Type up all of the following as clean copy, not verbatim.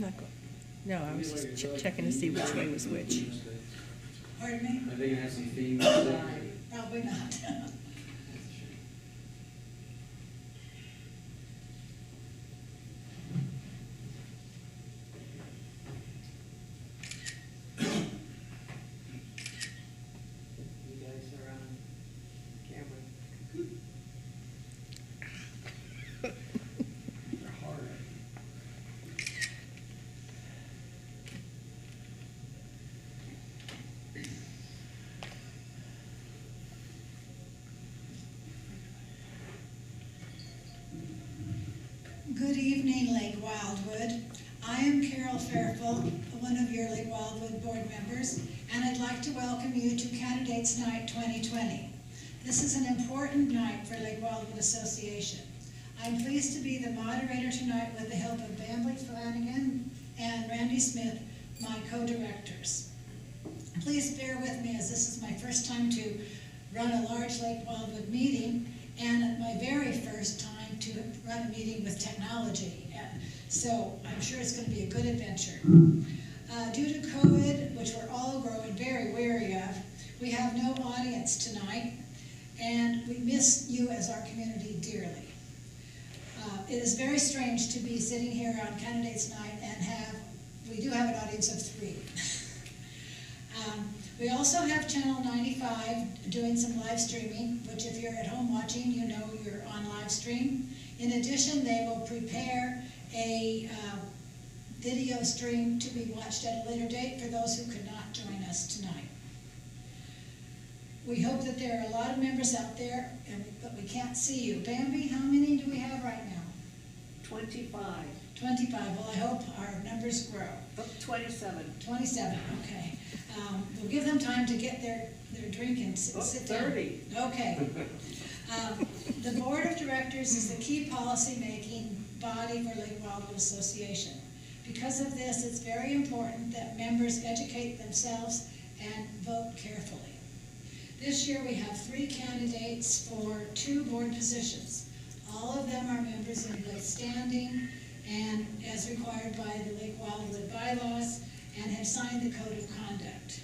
not going. No, I was just checking to see which way was which. Pardon me? Are they gonna have some themes today? Probably not. You guys are on camera. They're hard. Good evening, Lake Wildwood. I am Carol Fairfield, one of your Lake Wildwood board members, and I'd like to welcome you to Candidates Night 2020. This is an important night for Lake Wildwood Association. I'm pleased to be the moderator tonight with the help of Bambley Flanagan and Randy Smith, my co-directors. Please bear with me as this is my first time to run a large Lake Wildwood meeting and my very first time to run a meeting with technology. So I'm sure it's going to be a good adventure. Due to COVID, which we're all growing very wary of, we have no audience tonight, and we miss you as our community dearly. It is very strange to be sitting here on Candidates Night and we do have an audience of 3. We also have Channel 95 doing some live streaming, which if you're at home watching, you know you're on live stream. In addition, they will prepare a video stream to be watched at a later date for those who could not join us tonight. We hope that there are a lot of members out there, but we can't see you. Bambi, how many do we have right now? 25. 25. Well, I hope our numbers grow. Oh, 27. 27, okay. We'll give them time to get their drink and sit down. 30. Okay. The Board of Directors is the key policy-making body for Lake Wildwood Association. Because of this, it's very important that members educate themselves and vote carefully. This year we have 3 candidates for 2 board positions. All of them are members in good standing and as required by the Lake Wildwood bylaws and have signed the Code of Conduct.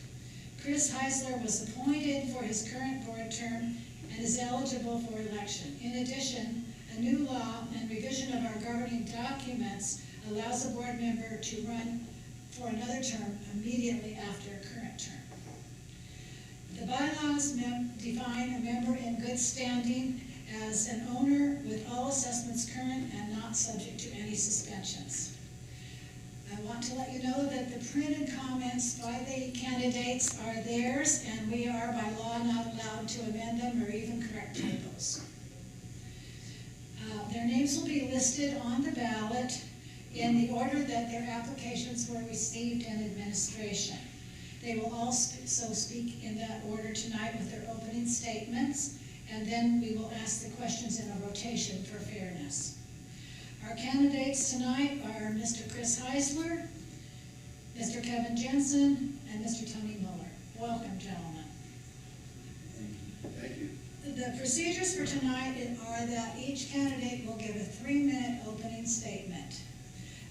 Chris Heisler was appointed for his current board term and is eligible for election. In addition, a new law and revision of our governing documents allows a board member to run for another term immediately after a current term. The bylaws define a member in good standing as an owner with all assessments current and not subject to any suspensions. I want to let you know that the printed comments by the candidates are theirs, and we are by law not allowed to amend them or even correct typos. Their names will be listed on the ballot in the order that their applications were received in administration. They will also speak in that order tonight with their opening statements, and then we will ask the questions in a rotation for fairness. Our candidates tonight are Mr. Chris Heisler, Mr. Kevin Jensen, and Mr. Tony Muller. Welcome, gentlemen. Thank you. The procedures for tonight are that each candidate will give a 3-minute opening statement.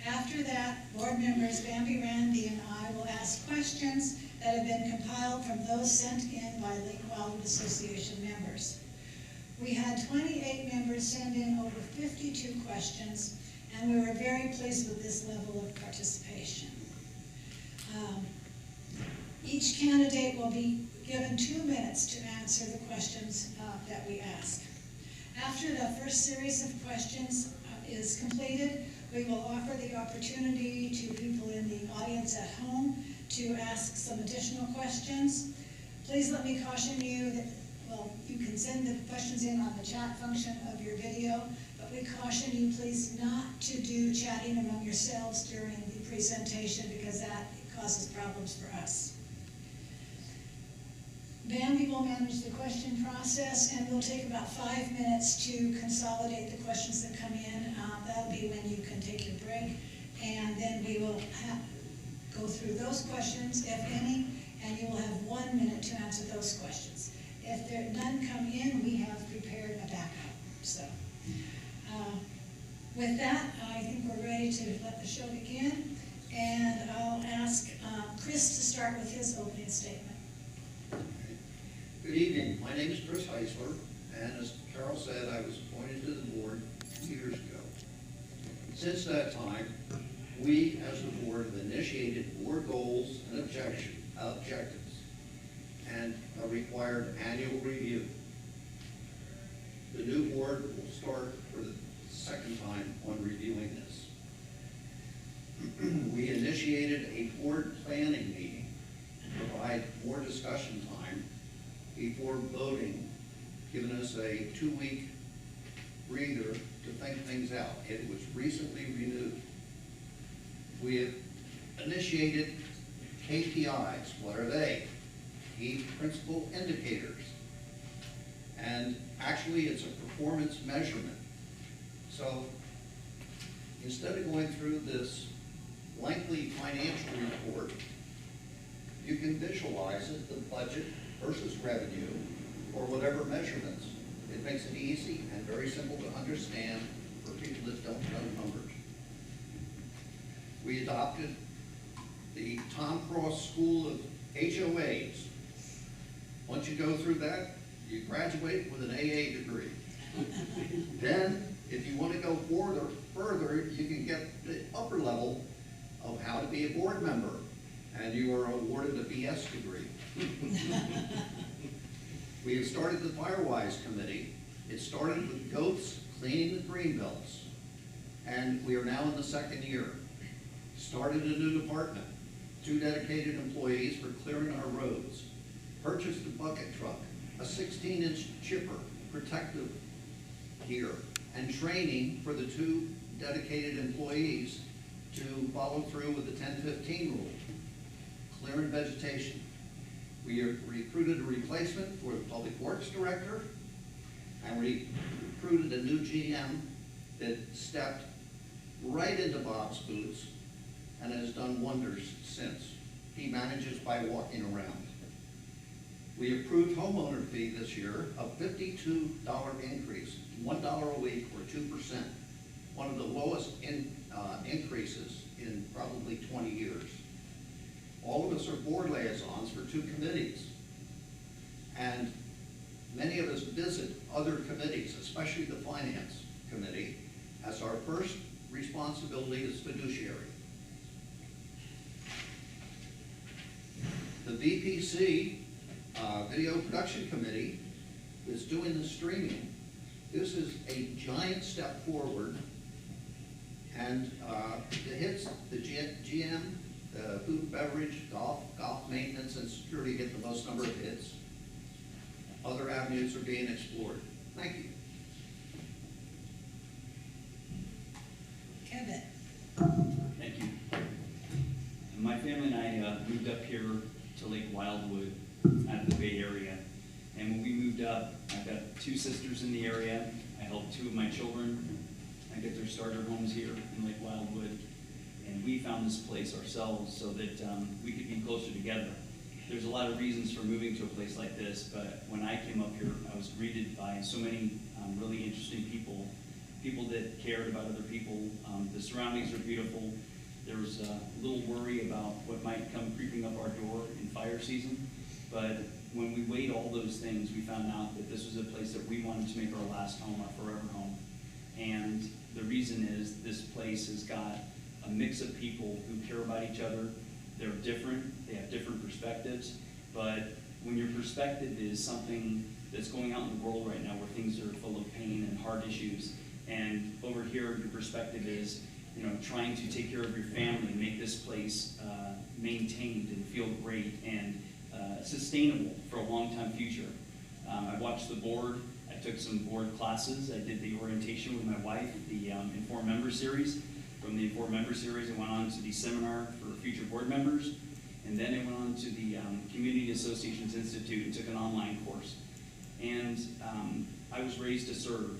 After that, board members Bambi, Randy, and I will ask questions that have been compiled from those sent in by Lake Wildwood Association members. We had 28 members send in over 52 questions, and we were very pleased with this level of participation. Each candidate will be given 2 minutes to answer the questions that we ask. After the first series of questions is completed, we will offer the opportunity to people in the audience at home to ask some additional questions. Please let me caution you that, well, you can send the questions in on the chat function of your video, but we caution you please not to do chatting among yourselves during the presentation because that causes problems for us. Bambi will manage the question process, and we'll take about 5 minutes to consolidate the questions that come in. That'll be when you can take your break, and then we will go through those questions, if any, and you will have 1 minute to answer those questions. If none come in, we have prepared a backup. So, with that, I think we're ready to let the show begin. name is Chris Heisler, and as Carol said, I was appointed to the board 2 years ago. Since that time, we as the board have initiated board goals and objectives and a required annual review. The new board will start for the second time on reviewing this. We initiated a board planning meeting to provide more discussion time before voting, giving us a 2-week breather to think things out. It was recently renewed. We have initiated KPIs. What are they? Key principal indicators. And actually, it's a performance measurement. So instead of going through this lengthy financial report, you can visualize it, the budget versus revenue, or whatever measurements. It makes it easy and very simple to understand for people that don't know numbers. We adopted the Tom Cross School of HOAs. Once you go through that, you graduate with an AA degree. Then, if you want to go further, you can get the upper level of how to be a board member, and you are awarded a BS degree. We have started the Firewise Committee. It started with goats cleaning the green belts, and we are now in the 2nd year. Started a new department, 2 dedicated employees for clearing our roads. Purchased a bucket truck, a 16-inch chipper, protective gear, and training for the 2 dedicated employees to follow through with the 10-15 rule. Clearing vegetation. We recruited a replacement for the Public Works Director, and we recruited a new GM that stepped right into Bob's boots and has done wonders since. He manages by walking around. We approved homeowner fee this year, a $52 increase, $1 a week or 2%, one of the lowest increases in probably 20 years. All of us are board liaisons for 2 committees, and many of us visit other committees, especially the Finance Committee, as our first responsibility is fiduciary. The VPC, Video Production Committee, is doing the streaming. This is a giant step forward, and the hits, the GM, the food and beverage, golf maintenance, and security get the most number of hits. Other avenues are being explored. Thank you. Kevin. Thank you. My family and I moved up here to Lake Wildwood out of the Bay Area. And when we moved up, I've got 2 sisters in the area. I helped 2 of my children get their starter homes here in Lake Wildwood. And we found this place ourselves so that we could be closer together. There's a lot of reasons for moving to a place like this, but when I came up here, I was greeted by so many really interesting people, people that cared about other people. The surroundings are beautiful. There was a little worry about what might come creeping up our door in fire season, but when we weighed all those things, we found out that this was a place that we wanted to make our last home, our forever home. And the reason is this place has got a mix of people who care about each other. They're different, they have different perspectives, but when your perspective is something that's going out in the world right now where things are full of pain and hard issues, and over here your perspective is, you know, trying to take care of your family, make this place maintained and feel great and sustainable for a long-time future. I watched the board. I took some board classes. I did the orientation with my wife, the Informed Member Series. From the Informed Member Series, I went on to the seminar for future board members, and then I went on to the Community Associations Institute and took an online course. And I was raised to serve.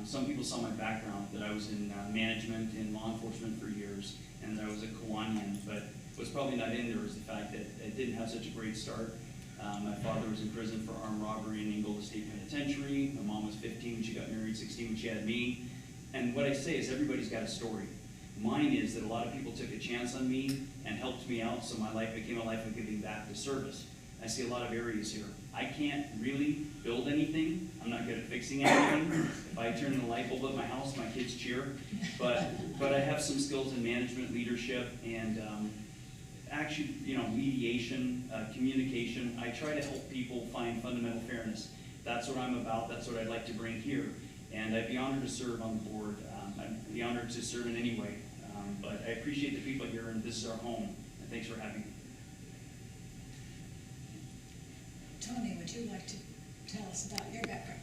Some people saw my background, that I was in management and law enforcement for years, and that I was a Kiwanian, but what's probably not in there is the fact that I didn't have such a great start. My father was in prison for armed robbery in Angola State Penitentiary. My mom was 15 when she got married, 16 when she had me. And what I say is everybody's got a story. Mine is that a lot of people took a chance on me and helped me out, so my life became a life of giving back to service. I see a lot of areas here. I can't really build anything. I'm not good at fixing anything. If I turn the light bulb at my house, my kids cheer. But I have some skills in management, leadership, and actually, mediation, communication. I try to help people find fundamental fairness. That's what I'm about. That's what I'd like to bring here. And I'd be honored to serve on the board. I'd be honored to serve in any way. But I appreciate the people here, and this is our home. And thanks for having me. Tony, would you like to tell us about your background?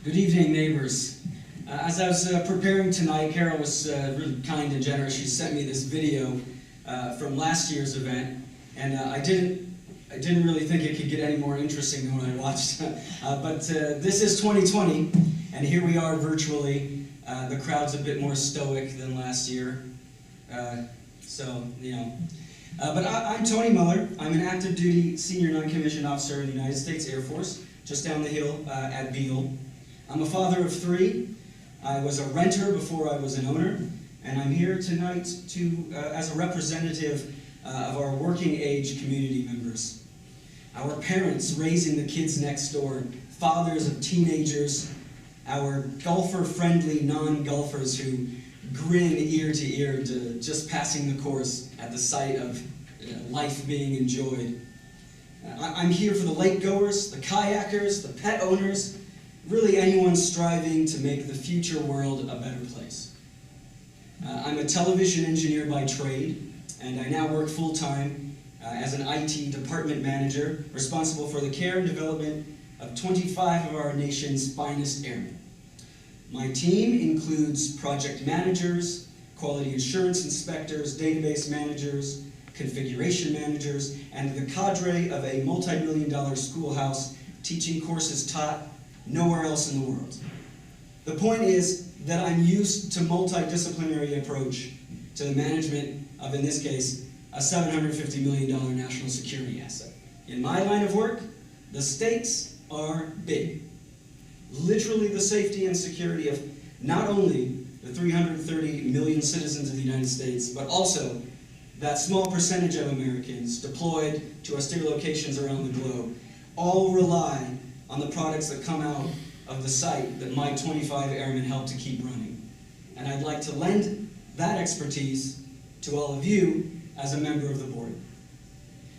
Good evening, neighbors. As I was preparing tonight, Carol was really kind and generous. She sent me this video from last year's event, and I didn't really think it could get any more interesting than what I watched. But this is 2020, and here we are virtually. The crowd's a bit more stoic than last year, But I'm Tony Muller. I'm an active duty senior non-commissioned officer in the United States Air Force, just down the hill at Beale. I'm a father of 3. I was a renter before I was an owner, and I'm here tonight as a representative of our working age community members. Our parents raising the kids next door, fathers of teenagers, our golfer-friendly non-golfers who grin ear to ear to just passing the course at the sight of life being enjoyed. I'm here for the lake goers, the kayakers, the pet owners, really anyone striving to make the future world a better place. I'm a television engineer by trade, and I now work full-time as an IT department manager responsible for the care and development of 25 of our nation's finest airmen. My team includes project managers, quality assurance inspectors, database managers, configuration managers, and the cadre of a multi-million-dollar schoolhouse teaching courses taught nowhere else in the world. The point is that I'm used to multidisciplinary approach to the management of, in this case, a $750 million national security asset. In my line of work, the stakes are big. Literally the safety and security of not only the 330 million citizens of the United States, but also that small percentage of Americans deployed to austere locations around the globe, all rely on the products that come out of the site that my 25 airmen help to keep running. And I'd like to lend that expertise to all of you as a member of the board.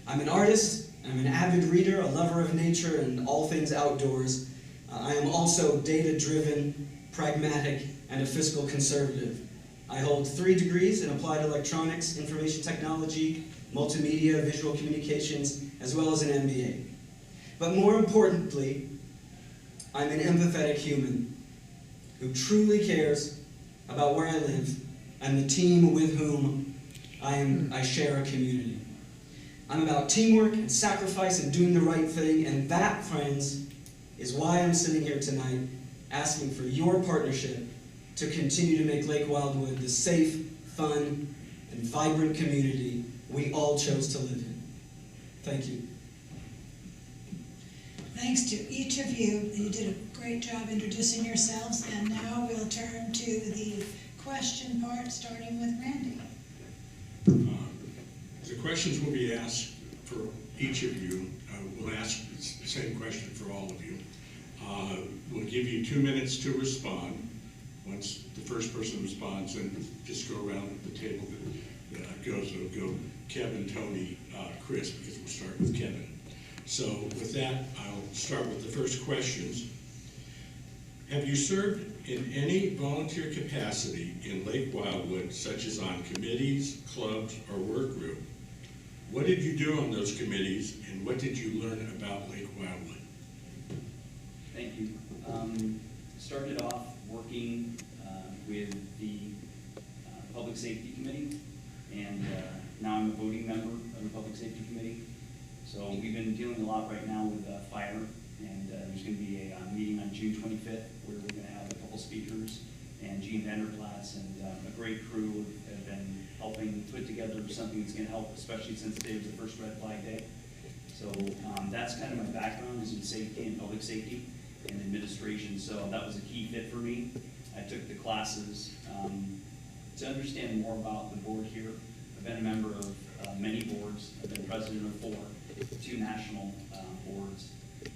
I'm an artist, I'm an avid reader, a lover of nature and all things outdoors. I am also data-driven, pragmatic, and a fiscal conservative. I hold 3 degrees in applied electronics, information technology, multimedia, visual communications, as well as an MBA. But more importantly, I'm an empathetic human who truly cares about where I live and the team with whom I share a community. I'm about teamwork and sacrifice and doing the right thing, and that, friends, is why I'm sitting here tonight asking for your partnership to continue to make Lake Wildwood the safe, fun, and vibrant community we all chose to live in. Thank you. Thanks to each of you. You did a great job introducing yourselves, and now we'll turn to the question part, starting with Randy. The questions will be asked for each of you. We'll ask the same question for all of you. We'll give you 2 minutes to respond. Once the first person responds, then just go around the table that goes. It'll go Kevin, Tony, Chris, because we'll start with Kevin. So with that, I'll start with the first questions. Have you served in any volunteer capacity in Lake Wildwood, such as on committees, clubs, or work group? What did you do on those committees, and what did you learn about Lake Wildwood? Thank you. Started off working with the Public Safety Committee, and now I'm a voting member of the Public Safety Committee. So we've been dealing a lot right now with fire, and there's going to be a meeting on June 25th where we're going to have a couple speakers, and Gene Vanderplatz and a great crew have been helping put together something that's going to help, especially since today was the first Red Flag Day. So that's kind of my background, is in safety and public safety and administration, so that was a key fit for me. I took the classes to understand more about the board here. I've been a member of many boards. I've been president of 4, two national boards.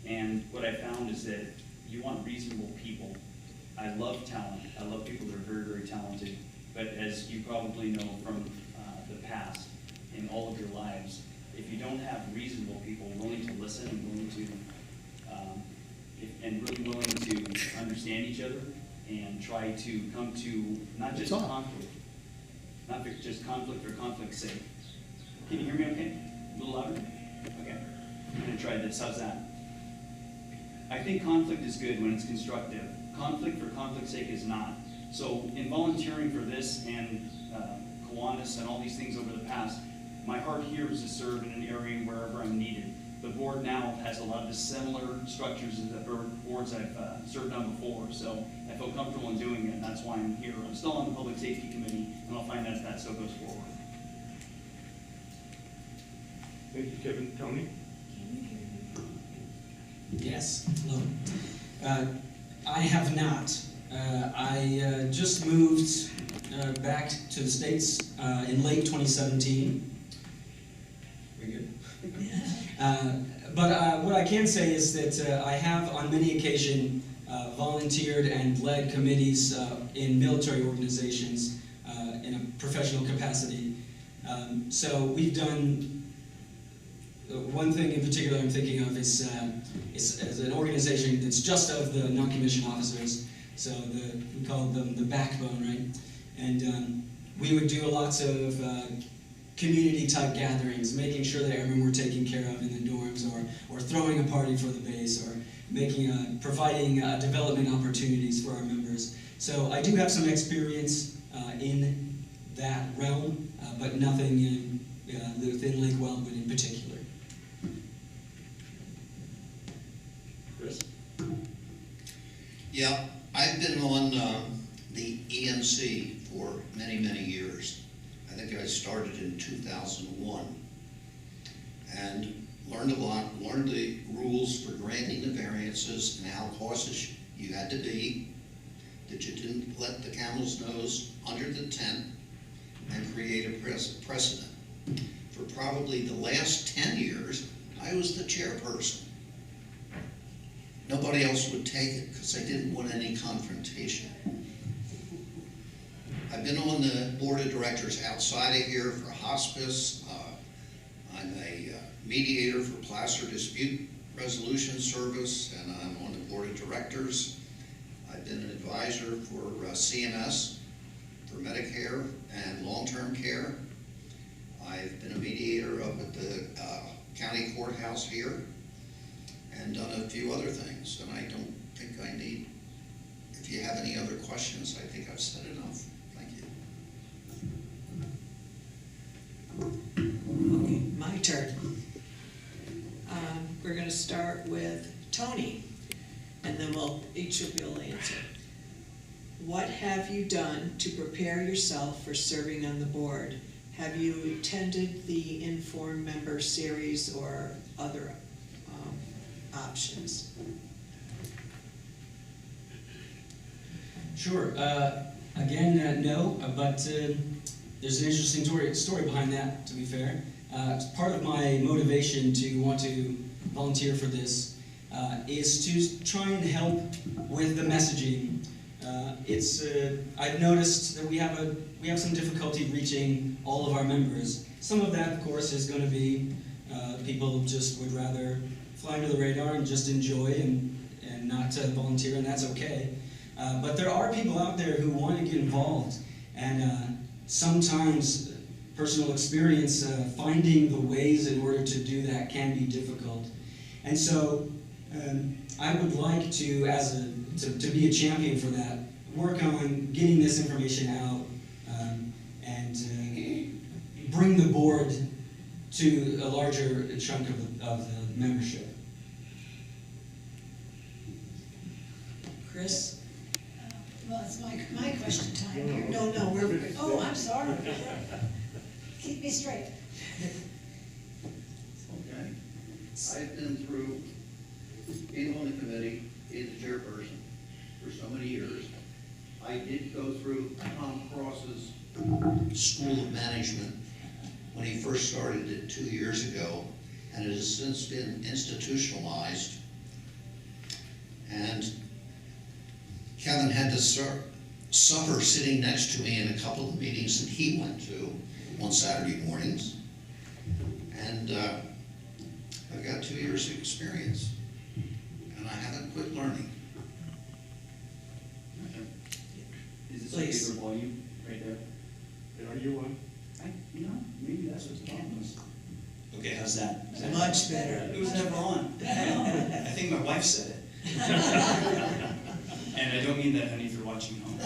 And what I found is that you want reasonable people. I love talent. I love people that are very, very talented. But as you probably know from the past, in all of your lives, if you don't have reasonable people willing to listen and willing to, and really willing to understand each other and try to come to not just conflict, not just conflict for conflict's sake. Can you hear me okay? A little louder? Okay. I'm gonna try this. How's that? I think conflict is good when it's constructive. Conflict for conflict's sake is not. So in volunteering for this and Kiwanis and all these things over the past, my heart here is to serve in an area wherever I'm needed. The board now has a lot of the similar structures as the boards I've served on before, so I feel comfortable in doing it, and that's why I'm here. I'm still on the Public Safety Committee, and I'll find out if that still goes forward. Thank you, Kevin. Tony? Yes, hello. I have not. I just moved back to the States in late 2017. Very good. But what I can say is that I have on many occasions volunteered and led committees in military organizations in a professional capacity. So we've done, one thing in particular I'm thinking of is an organization that's just of the non-commissioned officers. So we call them the backbone, right? And we would do lots of community-type gatherings, making sure that everyone were taken care of in the dorms, or throwing a party for the base, or providing development opportunities for our members. So I do have some experience in that realm, but nothing within Lake Wildwood in particular. Chris? Yeah, I've been on the EMC for many, many years. I think I started in 2001 and learned a lot, learned the rules for granting the variances and how cautious you had to be, that you didn't let the camel's nose under the tent and create a precedent. For probably the last 10 years, I was the chairperson. Nobody else would take it because they didn't want any confrontation. I've been on the board of directors outside of here for hospice. I'm a mediator for Placer Dispute Resolution Service, and I'm on the board of directors. I've been an advisor for CMS, for Medicare and long-term care. I've been a mediator up at the county courthouse here, and done a few other things, and I don't think I need, if you have any other questions, I think I've said enough. Thank you. Okay, my turn. We're gonna start with Tony, and then each of you will answer. What have you done to prepare yourself for serving on the board? Have you attended the Informed Member Series or other options? Sure. Again, no, but there's an interesting story behind that, to be fair. It's part of my motivation to want to volunteer for this is to try and help with the messaging. I've noticed that we have some difficulty reaching all of our members. Some of that, of course, is going to be people just would rather fly under the radar and just enjoy and not volunteer, and that's okay. But there are people out there who want to get involved, and sometimes personal experience, finding the ways in order to do that can be difficult. And so I would like to, to be a champion for that, work on getting this information out and bring the board to a larger chunk of the membership. Chris? Well, it's my question time here. No, we're. Oh, I'm sorry. Keep me straight. Okay. I've been through being on the committee, being the chairperson for so many years. I did go through Tom Cross's School of Management when he first started it 2 years ago, and it has since been institutionalized. And Kevin had to suffer sitting next to me in a couple of meetings that he went to on Saturday mornings. And I've got 2 years of experience, and I haven't quit learning. Is this Please. a bigger volume right there? Are you on? Maybe that's what the problem was. Okay, how's that? Is that Much better. It was never on. I think my wife said it. And I don't mean that, honey, if you're watching home.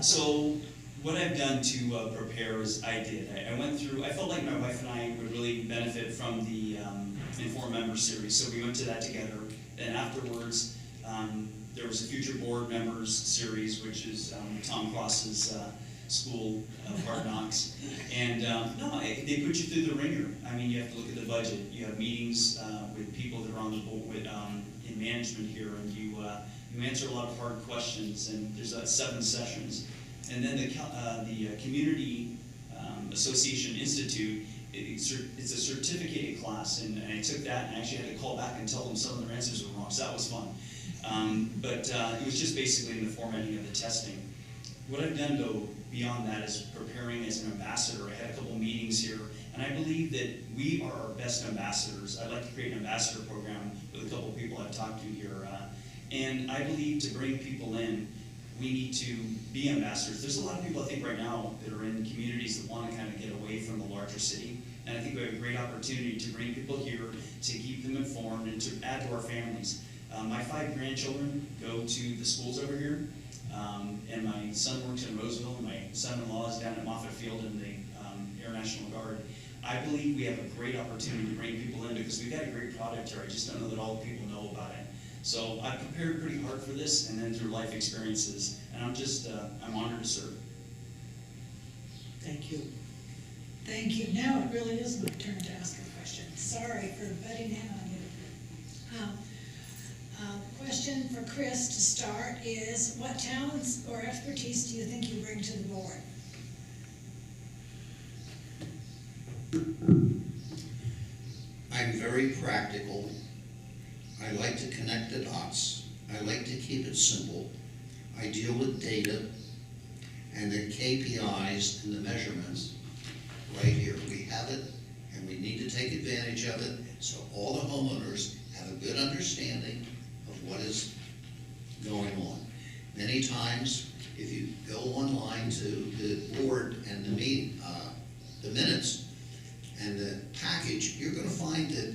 So, what I've done to prepare is I went through, I felt like my wife and I would really benefit from the Informed Member Series, so we went to that together. Then afterwards, there was a Future Board Members Series, which is Tom Cross's School of Hard Knocks. And they put you through the ringer. I mean, you have to look at the budget. You have meetings with people that are on the board, in management here, and you answer a lot of hard questions, and there's 7 sessions. And then the Community Association Institute, it's a certificated class, and I took that and I actually had to call back and tell them some of their answers were wrong, so that was fun. But it was just basically in the formatting of the testing. What I've done, though, beyond that is preparing as an ambassador. I had a couple meetings here, and I believe that we are our best ambassadors. I'd like to create an ambassador program with a couple of people I've talked to here. And I believe to bring people in, we need to be ambassadors. There's a lot of people, I think, right now that are in communities that want to kind of get away from the larger city. And I think we have a great opportunity to bring people here, to keep them informed, and to add to our families. My 5 grandchildren go to the schools over here, and my son works in Roseville, and my son-in-law is down at Moffett Field in the Air National Guard. I believe we have a great opportunity to bring people in because we've got a great product here. I just don't know that all the people know about it. So I've prepared pretty hard for this, and then through life experiences, and I'm honored to serve. Thank you. Thank you. Now it really is my turn to ask a question. Sorry for butting in on you. Question for Chris to start is, what talents or expertise do you think you bring to the board? I'm very practical. I like to connect the dots. I like to keep it simple. I deal with data and the KPIs and the measurements right here. We have it, and we need to take advantage of it so all the homeowners have a good understanding of what is going on. Many times, if you go online to the board and the minutes and the package, you're going to find that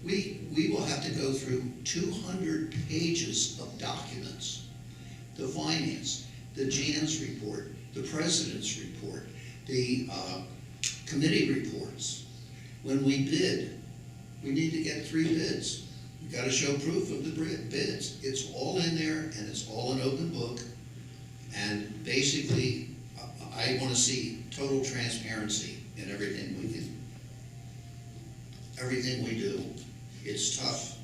we will have to go through 200 pages of documents. The finance, the Jan's report, the president's report, the committee reports. When we bid, we need to get 3 bids. We've got to show proof of the bids. It's all in there, and it's all an open book. And basically, I want to see total transparency in everything we do. It's tough.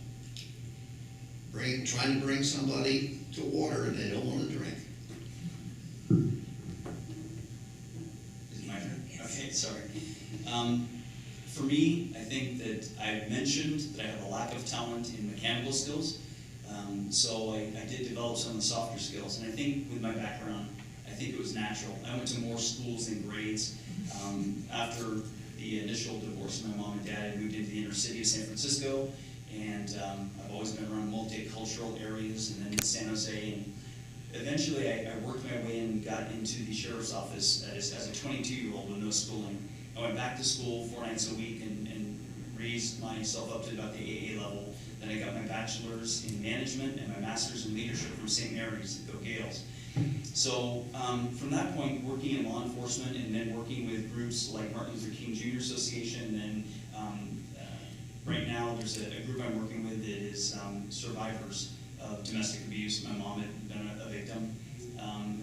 Trying to bring somebody to water and they don't want to drink. Is it my turn? Okay, sorry. For me, I think that I've mentioned that I have a lack of talent in mechanical skills. So I did develop some of the softer skills. And I think with my background, I think it was natural. I went to more schools than grades. After the initial divorce of my mom and dad, I moved into the inner city of San Francisco. And I've always been around multicultural areas, and then in San Jose. And eventually I worked my way and got into the sheriff's office as a 22-year-old with no schooling. I went back to school 4 nights a week and raised myself up to about the AA level. Then I got my bachelor's in management and my master's in leadership from St. Mary's, Go Gales. So from that point, working in law enforcement and then working with groups like Martin Luther King Jr. Association, and then right now there's a group I'm working with that is survivors of domestic abuse. My mom had been a victim.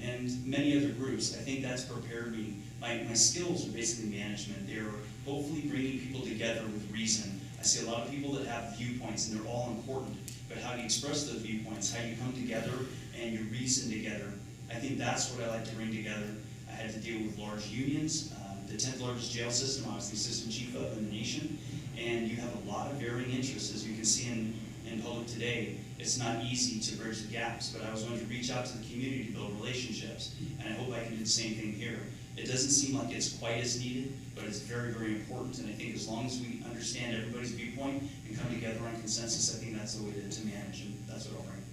And many other groups. I think that's prepared me. My skills are basically management. They're hopefully bringing people together with reason. I see a lot of people that have viewpoints, and they're all important. But how do you express those viewpoints? How do you come together and you reason together? I think that's what I like to bring together. I had to deal with large unions, the 10th largest jail system I was the assistant chief of in the nation, and you have a lot of varying interests, as you can see in public today. It's not easy to bridge the gaps, but I was going to reach out to the community to build relationships, and I hope I can do the same thing here. It doesn't seem like it's quite as needed, but it's very, very important, and I think as long as we understand everybody's viewpoint and come together on consensus, I think that's the way to manage, and that's what I'll bring.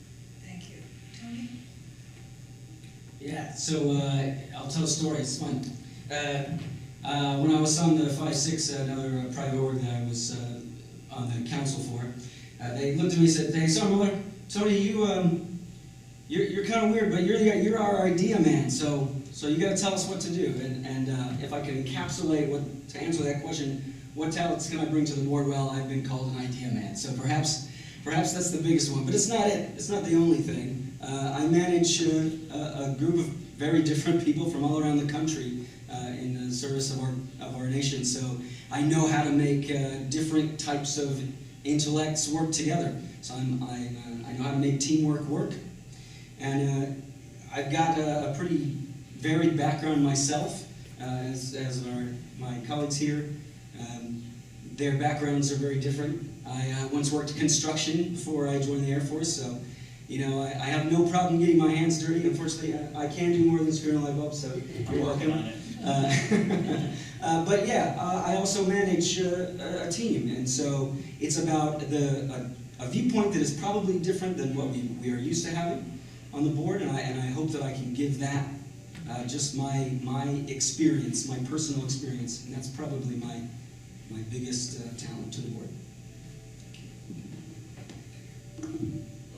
Thank you. Tony? Yeah, so I'll tell a story, it's fun. When I was on the 5-6, another private org that I was on the council for, they looked at me and said, "Hey, son, Miller, Tony, you're kind of weird, but you're our idea man, so you got to tell us what to do." And if I can encapsulate to answer that question, what talents can I bring to the board? Well, I've been called an idea man, so perhaps that's the biggest one, but it's not it. It's not the only thing. I manage a group of very different people from all around the country in the service of our nation, so I know how to make different types of intellects work together. So I know how to make teamwork work, and I've got a pretty varied background myself, as my colleagues here. Their backgrounds are very different. I once worked construction before I joined the Air Force, so I have no problem getting my hands dirty. Unfortunately, I can do more than screwing a light bulb, so you're welcome. But yeah, I also manage a team, and so it's about a viewpoint that is probably different than what we are used to having on the board, and I hope that I can give that just my experience, my personal experience, and that's probably my biggest talent to the board.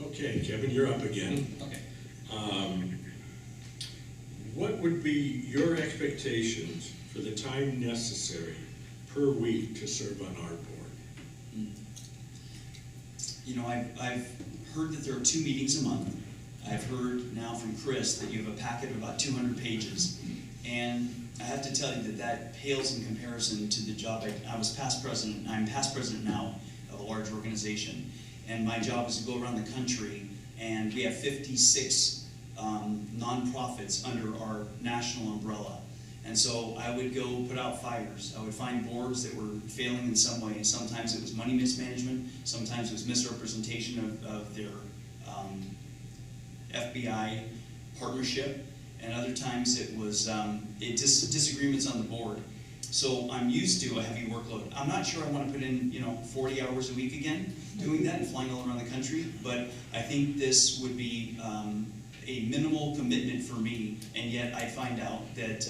Okay, Kevin, you're up again. Okay. What would be your expectations for the time necessary per week to serve on our board? I've heard that there are 2 meetings a month. I've heard now from Chris that you have a packet of about 200 pages. And I have to tell you that pales in comparison to the job. I was past president. I'm past president now of a large organization. And my job is to go around the country, and we have 56 nonprofits under our national umbrella. And so I would go put out fires. I would find boards that were failing in some way. Sometimes it was money mismanagement. Sometimes it was misrepresentation of their FBI partnership. And other times it was disagreements on the board. So I'm used to a heavy workload. I'm not sure I want to put in 40 hours a week again doing that and flying all around the country, but I think this would be a minimal commitment for me, and yet I find out that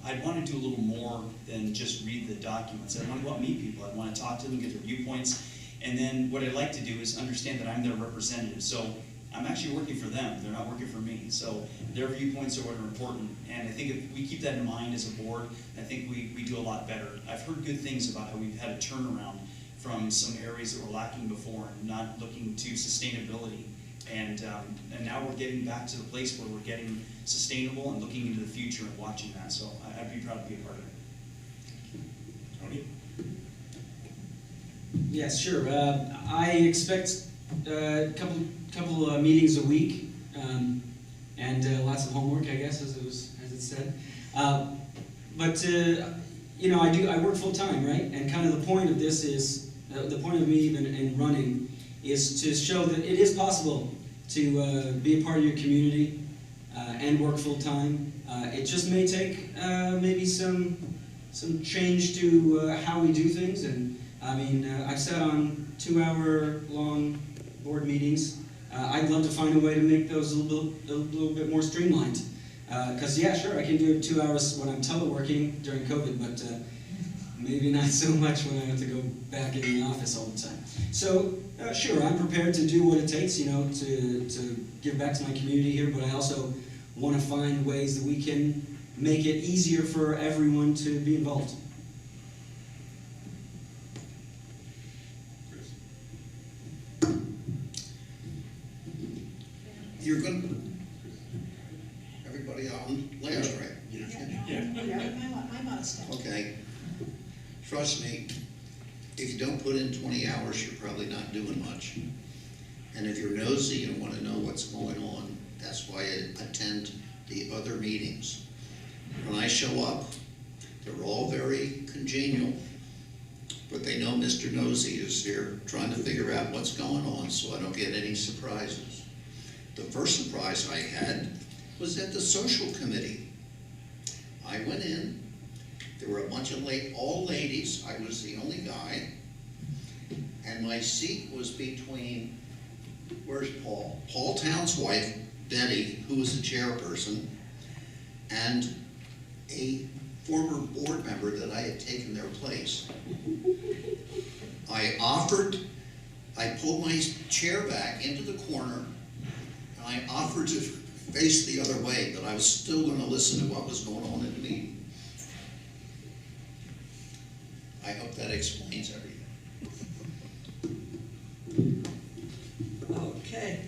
I'd want to do a little more than just read the documents. I'd want to go out and meet people. I'd want to talk to them, get their viewpoints, and then what I'd like to do is understand that I'm their representative. So I'm actually working for them. They're not working for me. So their viewpoints are what are important. And I think if we keep that in mind as a board, I think we do a lot better. I've heard good things about how we've had a turnaround from some areas that were lacking before and not looking to sustainability. And now we're getting back to the place where we're getting sustainable and looking into the future and watching that. So I'd be proud to be a part of it. Tony? Yes, sure. I expect a couple meetings a week, and lots of homework, I guess, as it said. But I work full time, right? And kind of the point of this is the point of me even in running is to show that it is possible to be a part of your community and work full time. It just may take maybe some change to how we do things. And I mean, I've sat on 2-hour-long board meetings. I'd love to find a way to make those a little bit more streamlined. Because yeah, sure, I can do 2 hours when I'm teleworking during COVID, but maybe not so much when I have to go back in the office all the time. So sure, I'm prepared to do what it takes, to give back to my community here, but I also want to find ways that we can make it easier for everyone to be involved. You're good. Everybody on last, right? I'm out of stuff. Okay. Trust me, if you don't put in 20 hours, you're probably not doing much. And if you're nosy and want to know what's going on, that's why I attend the other meetings. When I show up, they're all very congenial, but they know Mr. Nosy is here trying to figure out what's going on so I don't get any surprises. The first surprise I had was at the social committee. I went in, there were a bunch of all ladies, I was the only guy, and my seat was between, where's Paul? Paul Town's wife, Betty, who was the chairperson, and a former board member that I had taken their place. I pulled my chair back into the corner, and I offered to face the other way, but I was still going to listen to what was going on in the meeting. I hope that explains everything. Okay.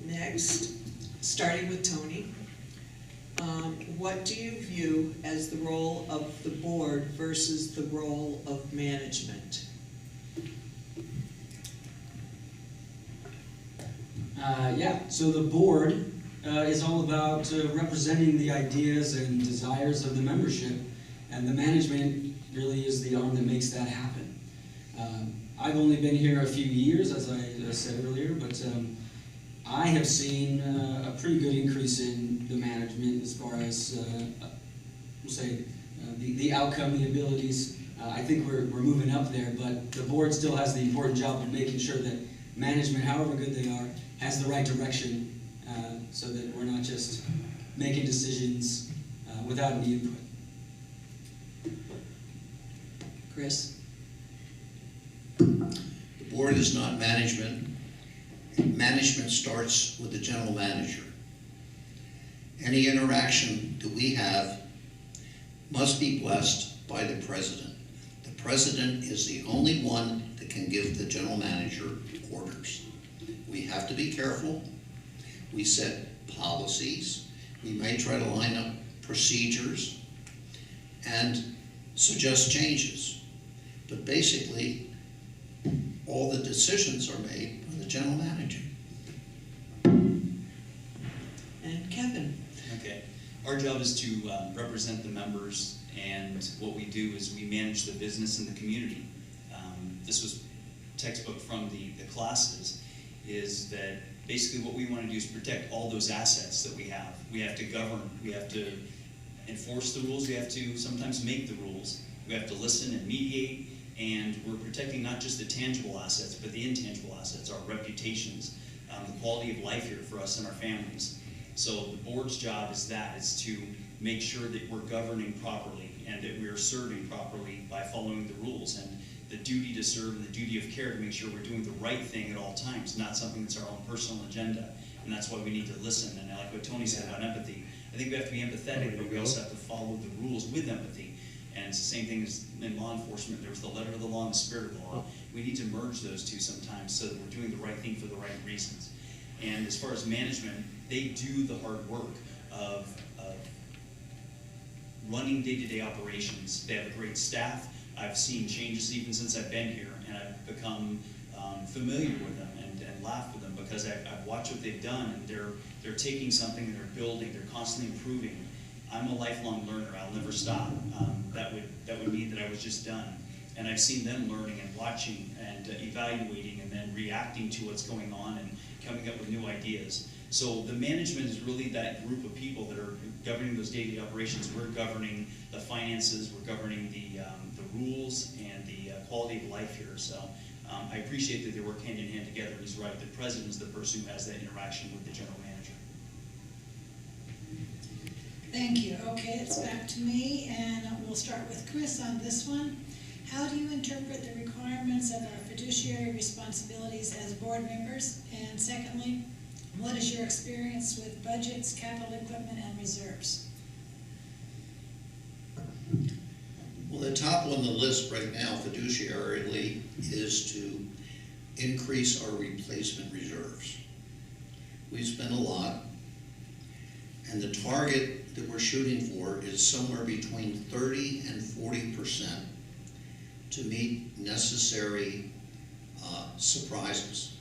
Next, starting with Tony. What do you view as the role of the board versus the role of management? Yeah, so the board is all about representing the ideas and desires of the membership, and the management really is the arm that makes that happen. I've only been here a few years, as I said earlier, but I have seen a pretty good increase in the management as far as, we'll say, the outcome, the abilities. I think we're moving up there, but the board still has the important job of making sure that management, however good they are, has the right direction so that we're not just making decisions without any input. Chris? The board is not management. Management starts with the general manager. Any interaction that we have must be blessed by the president. The president is the only one that can give the general manager orders. We have to be careful. We set policies. We may try to line up procedures and suggest changes. But basically, all the decisions are made by the general manager. And Kevin? Okay. Our job is to represent the members, and what we do is we manage the business in the community. This was textbook from the classes, is that basically what we want to do is protect all those assets that we have. We have to govern, we have to enforce the rules, we have to sometimes make the rules, we have to listen and mediate, and we're protecting not just the tangible assets, but the intangible assets, our reputations, the quality of life here for us and our families. So the board's job is to make sure that we're governing properly and that we're serving properly by following the rules, and the duty to serve and the duty of care to make sure we're doing the right thing at all times, not something that's our own personal agenda. And that's why we need to listen. And like what Tony said about empathy, I think we have to be empathetic, but we also have to follow the rules with empathy. And it's the same thing as in law enforcement. There's the letter of the law and the spirit of the law. We need to merge those two sometimes so that we're doing the right thing for the right reasons. And as far as management, they do the hard work of running day-to-day operations. They have a great staff. I've seen changes even since I've been here, and I've become familiar with them and laugh with them because I've watched what they've done, and they're taking something and they're building, they're constantly improving. I'm a lifelong learner. I'll never stop. That would mean that I was just done. And I've seen them learning and watching and evaluating and then reacting to what's going on and coming up with new ideas. So the management is really that group of people that are governing those day-to-day operations. We're governing the finances, we're governing the rules and the quality of life here. So I appreciate that they work hand in hand together. He's right, the president is the person who has that interaction with the general manager. Thank you. Okay, it's back to me, and we'll start with Chris on this one. How do you interpret the requirements of our fiduciary responsibilities as board members? And secondly, what is your experience with budgets, capital equipment, and reserves? Well, the top on the list right now, fiduciarily, is to increase our replacement reserves. We've spent a lot, and the target that we're shooting for is somewhere between 30 and 40% to meet necessary surprises.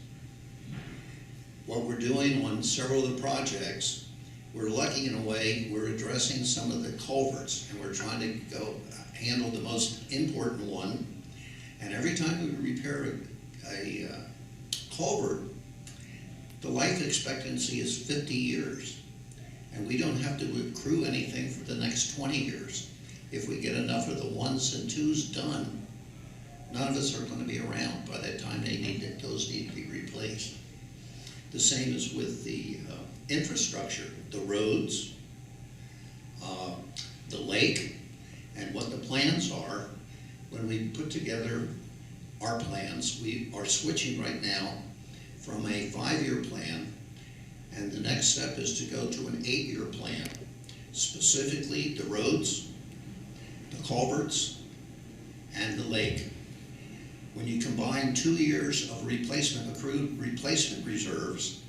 What we're doing on several of the projects We're lucky in a way, we're addressing some of the culverts, and we're trying to handle the most important one. And every time we repair a culvert, the life expectancy is 50 years. And we don't have to accrue anything for the next 20 years. If we get enough of the 1s and 2s done, none of us are going to be around by the time those need to be replaced. The same is with the infrastructure, the roads, the lake, and what the plans are. When we put together our plans, we are switching right now from a 5-year plan, and the next step is to go to an 8-year plan. Specifically, the roads, the culverts, and the lake. When you combine 2 years of accrued replacement reserves,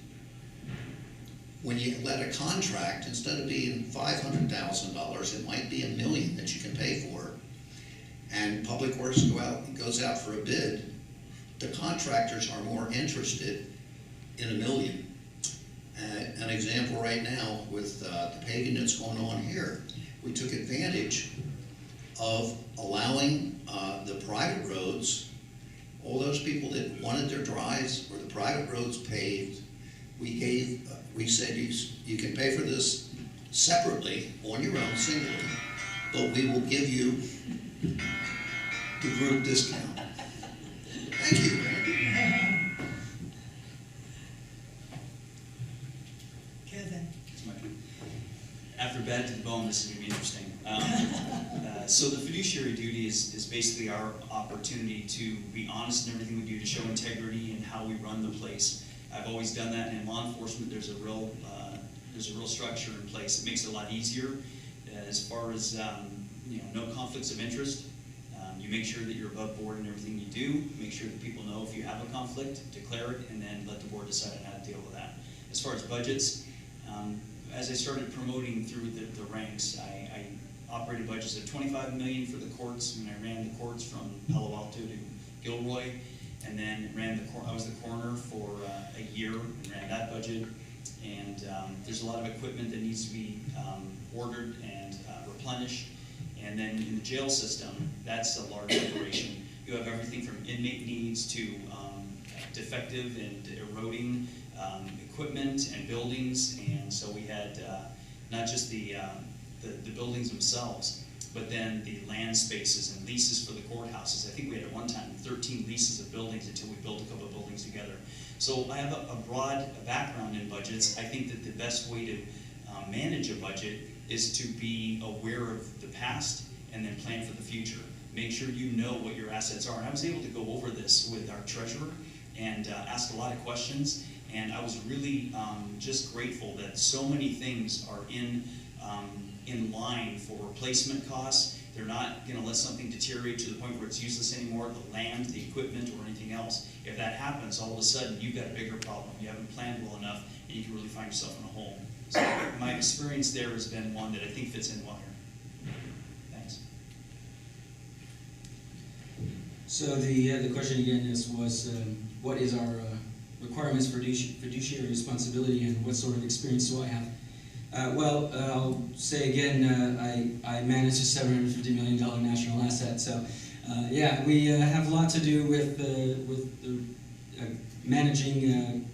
when you let a contract, instead of being $500,000, it might be $1 million that you can pay for, and Public Works goes out for a bid, the contractors are more interested in $1 million. An example right now with the paving that's going on here, we took advantage of allowing the private roads, all those people that wanted their drives or the private roads paved, we said you can pay for this separately on your own, singly, but we will give you the group discount. Thank you. Kevin. After bad to the bone, this is going to be interesting. So the fiduciary duty is basically our opportunity to be honest in everything we do, to show integrity in how we run the place. I've always done that, and in law enforcement, there's a real structure in place. It makes it a lot easier as far as no conflicts of interest. You make sure that you're above board in everything you do. Make sure that people know if you have a conflict, declare it, and then let the board decide on how to deal with that. As far as budgets, as I started promoting through the ranks, I operated budgets of $25 million for the courts, and I ran the courts from Palo Alto to Gilroy, and then I was the coroner for a year and ran that budget. And there's a lot of equipment that needs to be ordered and replenished. And then in the jail system, that's a large operation. You have everything from inmate needs to defective and eroding equipment and buildings. And so we had not just the buildings themselves, but then the land spaces and leases for the courthouses. I think we had at one time 13 leases of buildings until we built a couple of buildings together. So I have a broad background in budgets. I think that the best way to manage a budget is to be aware of the past and then plan for the future. Make sure you know what your assets are. And I was able to go over this with our treasurer and ask a lot of questions. And I was really just grateful that so many things are in line for replacement costs. They're not going to let something deteriorate to the point where it's useless anymore, the land, the equipment, or anything else. If that happens, all of a sudden, you've got a bigger problem. You haven't planned well enough, and you can really find yourself in a hole. So my experience there has been one that I think fits in well here. Thanks. So the question again was what is our requirements for fiduciary responsibility, and what sort of experience do I have? Well, I'll say again, I manage a $750 million national asset, so yeah, we have a lot to do with managing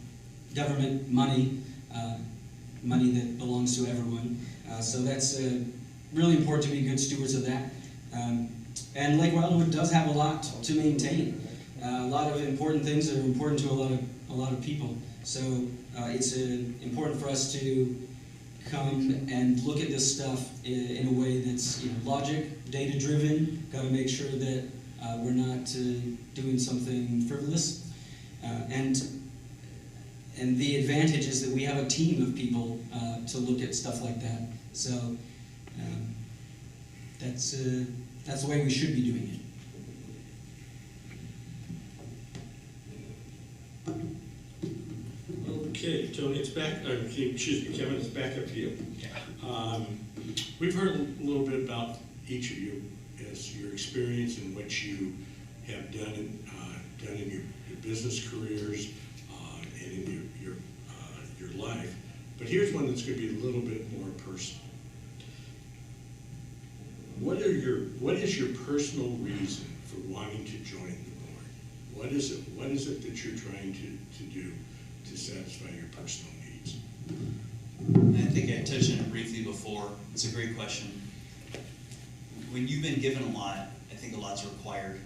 government money, money that belongs to everyone. So that's really important to be good stewards of that. And Lake Wildwood does have a lot to maintain. A lot of important things that are important to a lot of people. So it's important for us to come and look at this stuff in a way that's logic, data-driven. Got to make sure that we're not doing something frivolous. And the advantage is that we have a team of people to look at stuff like that. So that's the way we should be doing it. Okay, Tony, it's back, excuse me, Kevin, it's back up to you. We've heard a little bit about each of you as your experience and what you have done in your business careers and in your life. But here's one that's gonna be a little bit more personal. What is your personal reason for wanting to join the board? What is it that you're trying to do to satisfy your personal needs? I think I touched on it briefly before. It's a great question. When you've been given a lot, I think a lot's required.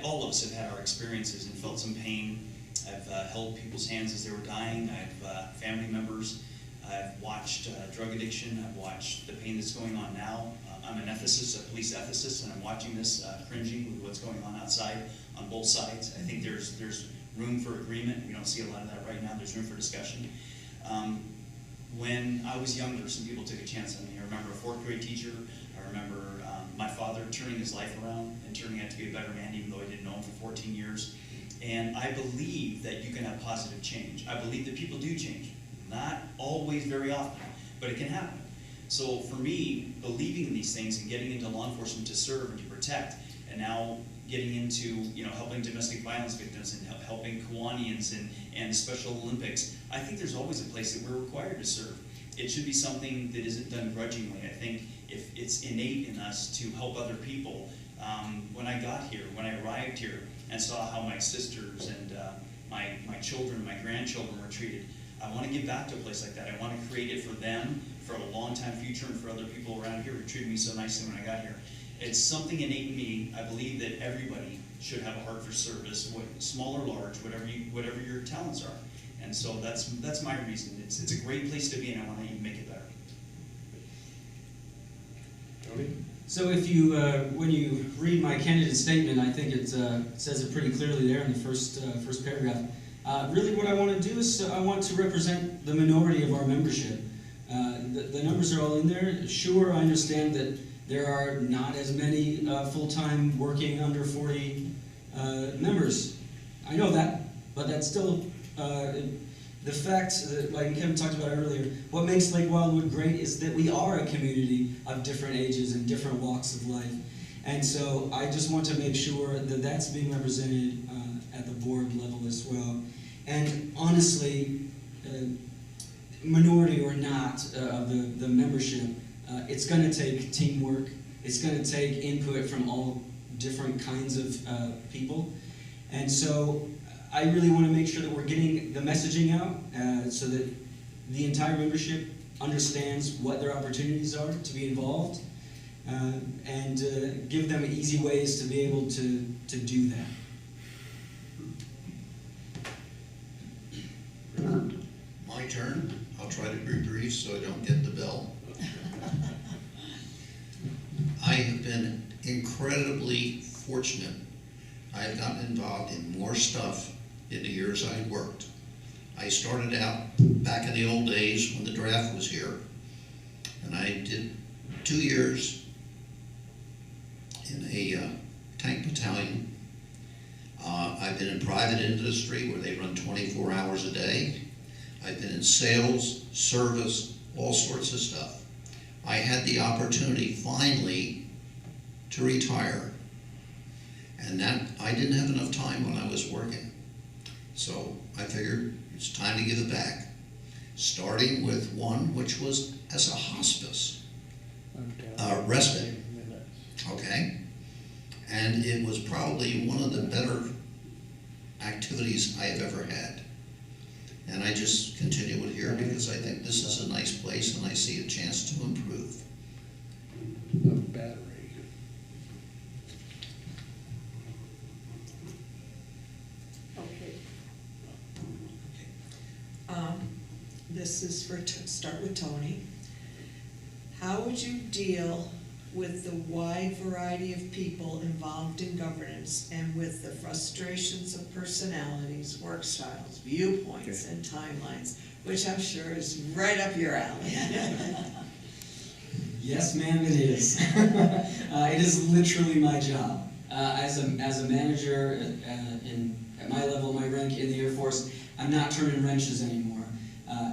All of us have had our experiences and felt some pain. I've held people's hands as they were dying. I've family members. I've watched drug addiction. I've watched the pain that's going on now. I'm an ethicist, a police ethicist, and I'm watching this, cringing with what's going on outside on both sides. I think there's room for agreement. We don't see a lot of that right now. There's room for discussion. When I was younger, some people took a chance on me. I remember a 4th grade teacher. I remember my father turning his life around and turning out to be a better man, even though I didn't know him for 14 years. And I believe that you can have positive change. I believe that people do change. Not always very often, but it can happen. So for me, believing in these things and getting into law enforcement to serve and to protect, and now getting into helping domestic violence victims and helping Kiwanians and the Special Olympics, I think there's always a place that we're required to serve. It should be something that isn't done grudgingly. I think if it's innate in us to help other people, when I got here, when I arrived here and saw how my sisters and my children, my grandchildren were treated, I want to give back to a place like that. I want to create it for them, for a long time future, and for other people around here who treated me so nicely when I got here. It's something innate in me. I believe that everybody should have a heart for service, small or large, whatever your talents are. And so that's my reason. It's a great place to be, and I want to even make it better. Tony? So if you, when you read my candidate statement, I think it says it pretty clearly there in the first paragraph. Really what I want to do is I want to represent the minority of our membership. The numbers are all in there. Sure, I understand that there are not as many full-time working under 40 members. I know that, but that's still the fact that, like Kevin talked about earlier, what makes Lake Wildwood great is that we are a community of different ages and different walks of life. And so I just want to make sure that that's being represented at the board level as well. And honestly, minority or not of the membership, it's going to take teamwork. It's going to take input from all different kinds of people. And so I really want to make sure that we're getting the messaging out so that the entire membership understands what their opportunities are to be involved and give them easy ways to be able to do that. My turn. I'll try to be brief so I don't get the bell. I have been incredibly fortunate. I have gotten involved in more stuff in the years I worked. I started out back in the old days when the draft was here, and I did 2 years in a tank battalion. I've been in private industry where they run 24 hours a day. I've been in sales, service, all sorts of stuff. I had the opportunity finally to retire, and that I didn't have enough time when I was working. So I figured it's time to give it back, starting with one which was as a hospice, respite, okay? And it was probably one of the better activities I have ever had. And I just continue it here because I think this is a nice place and I see a chance to improve. A battery. Okay. This is for, start with Tony. How would you deal with the wide variety of people involved in governance and with the frustrations of personalities, work styles, viewpoints, and timelines, which I'm sure is right up your alley? Yes, ma'am, it is. It is literally my job. As a manager at my level, my rank in the Air Force, I'm not turning wrenches anymore.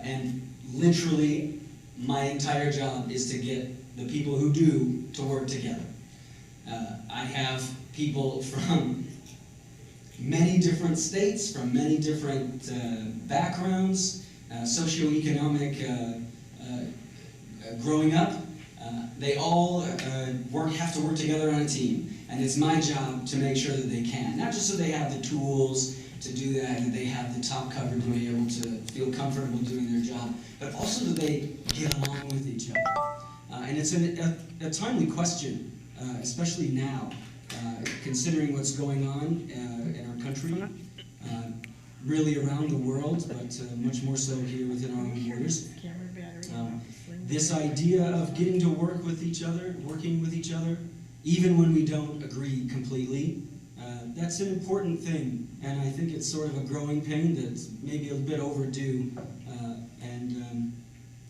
And literally, my entire job is to get the people who do to work together. I have people from many different states, from many different backgrounds, socioeconomic growing up, they all have to work together on a team. And it's my job to make sure that they can. Not just so they have the tools to do that and they have the top cover to be able to feel comfortable doing their job, but also that they get along with each other. And it's a timely question, especially now, considering what's going on in our country, really around the world, but much more so here within our own borders. Camera battery. This idea of getting to work with each other, working with each other, even when we don't agree completely, that's an important thing, and I think it's sort of a growing pain that's maybe a bit overdue,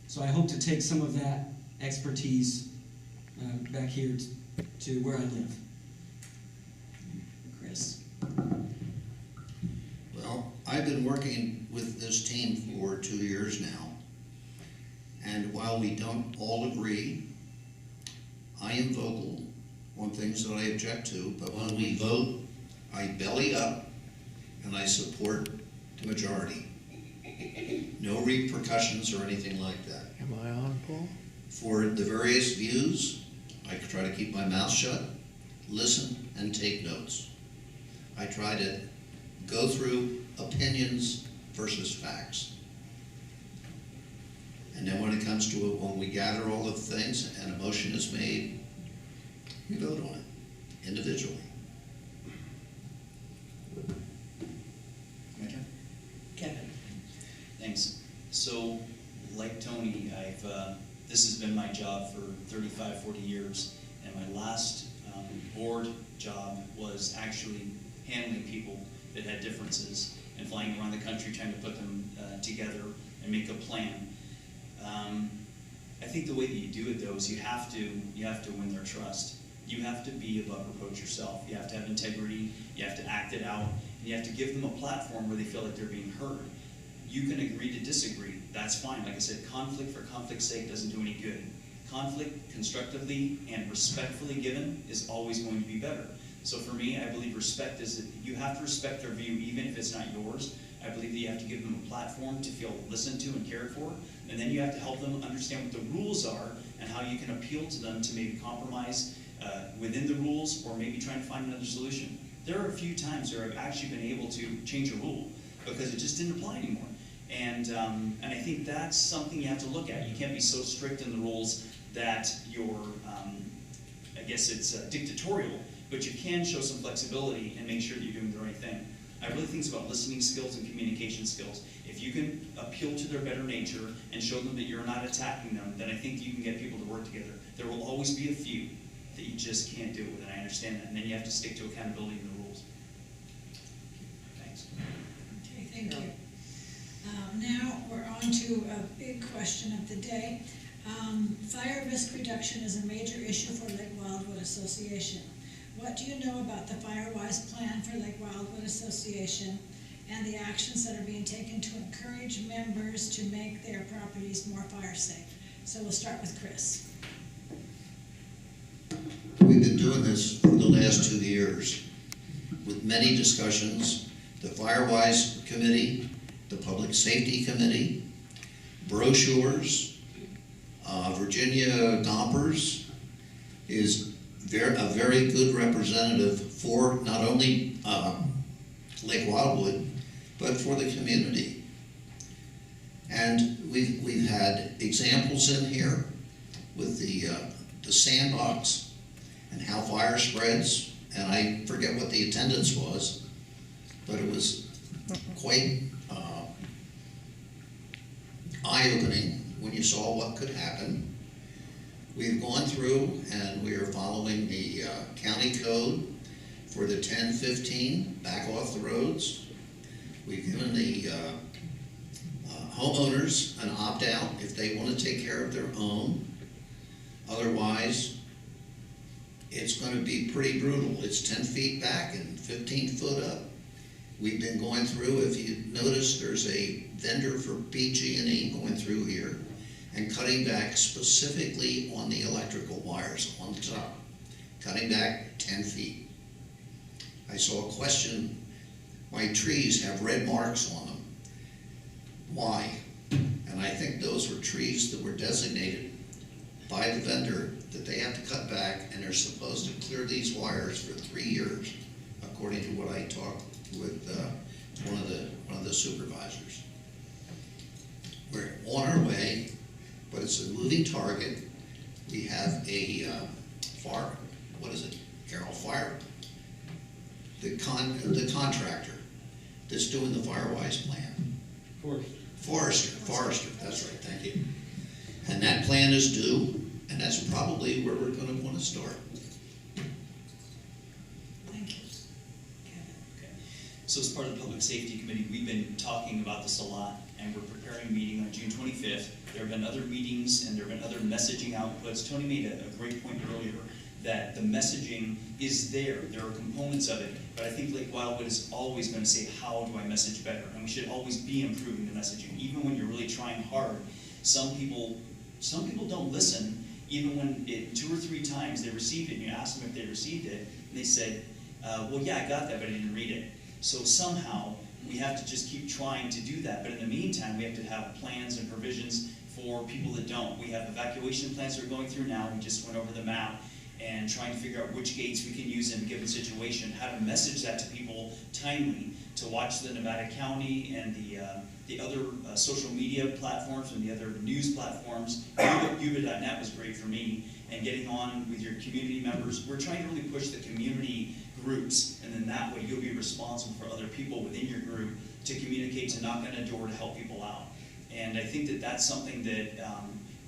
so I hope to take some of that expertise back here to where I live. Chris? Well, I've been working with this team for 2 years now, and while we don't all agree, I am vocal on things that I object to, but when we vote, I belly up and I support the majority. No repercussions or anything like that. Am I on, Paul? For the various views, I try to keep my mouth shut, listen, and take notes. I try to go through opinions versus facts. And then when it comes to it, when we gather all of the things and a motion is made, we vote on it individually. My turn? Kevin? Thanks. So, like Tony, this has been my job for 35, 40 years, and my last board job was actually handling people that had differences and flying around the country trying to put them together and make a plan. I think the way that you do it, though, is you have to win their trust. You have to be above reproach yourself. You have to have integrity. You have to act it out. And you have to give them a platform where they feel like they're being heard. You can agree to disagree. That's fine. Like I said, conflict for conflict's sake doesn't do any good. Conflict, constructively and respectfully given, is always going to be better. So for me, I believe respect is that you have to respect their view even if it's not yours. I believe that you have to give them a platform to feel listened to and cared for. And then you have to help them understand what the rules are and how you can appeal to them to maybe compromise within the rules, or maybe trying to find another solution. There are a few times where I've actually been able to change a rule because it just didn't apply anymore. And I think that's something you have to look at. You can't be so strict in the rules that you're, I guess it's dictatorial, but you can show some flexibility and make sure that you're doing the right thing. I really think it's about listening skills and communication skills. If you can appeal to their better nature and show them that you're not attacking them, then I think you can get people to work together. There will always be a few that you just can't do it with, and I understand that. And then you have to stick to accountability in the rules. Thanks. Okay, thank you. Now we're on to a big question of the day. Fire risk reduction is a major issue for Lake Wildwood Association. What do you know about the FireWise plan for Lake Wildwood Association and the actions that are being taken to encourage members to make their properties more fire safe? So we'll start with Chris. We've been doing this for the last 2 years with many discussions. The FireWise Committee, the Public Safety Committee, brochures. Virginia Gompers is a very good representative for not only Lake Wildwood, but for the community. And we've had examples in here with the sandbox and how fire spreads, and I forget what the attendance was, but it was quite eye-opening when you saw what could happen. We've gone through and we are following the county code for the 10-15, back off the roads. We've given the homeowners an opt-out if they want to take care of their own. Otherwise, it's going to be pretty brutal. It's 10 feet back and 15 foot up. We've been going through, if you notice, there's a vendor for PG&E going through here and cutting back specifically on the electrical wires on the top, cutting back 10 feet. I saw a question, my trees have red marks on them. Why? I think those were trees that were designated by the vendor that they have to cut back, and they're supposed to clear these wires for 3 years, according to what I talked with one of the supervisors. We're on our way, but it's a moving target. We have a Carroll Fire, the contractor that's doing the Firewise plan. Forrester, that's right, thank you. And that plan is due, and that's probably where we're gonna wanna start. Thank you. Kevin? Okay. So as part of the Public Safety Committee, we've been talking about this a lot, and we're preparing a meeting on June 25th. There have been other meetings, and there have been other messaging outputs. Tony made a great point earlier that the messaging is there. There are components of it, but I think Lake Wildwood is always going to say, how do I message better? And we should always be improving the messaging, even when you're really trying hard. Some people don't listen, even when 2 or 3 times they received it, and you ask them if they received it, and they said, well, yeah, I got that, but I didn't read it. So somehow, we have to just keep trying to do that. But in the meantime, we have to have plans and provisions for people that don't. We have evacuation plans we're going through now. We just went over the map and trying to figure out which gates we can use in a given situation, how to message that to people timely, to watch the Nevada County and the other social media platforms and the other news platforms. Yuba.net was great for me, and getting on with your community members. We're trying to really push the community groups, and then that way you'll be responsible for other people within your group to communicate, to knock on a door, to help people out. And I think that that's something that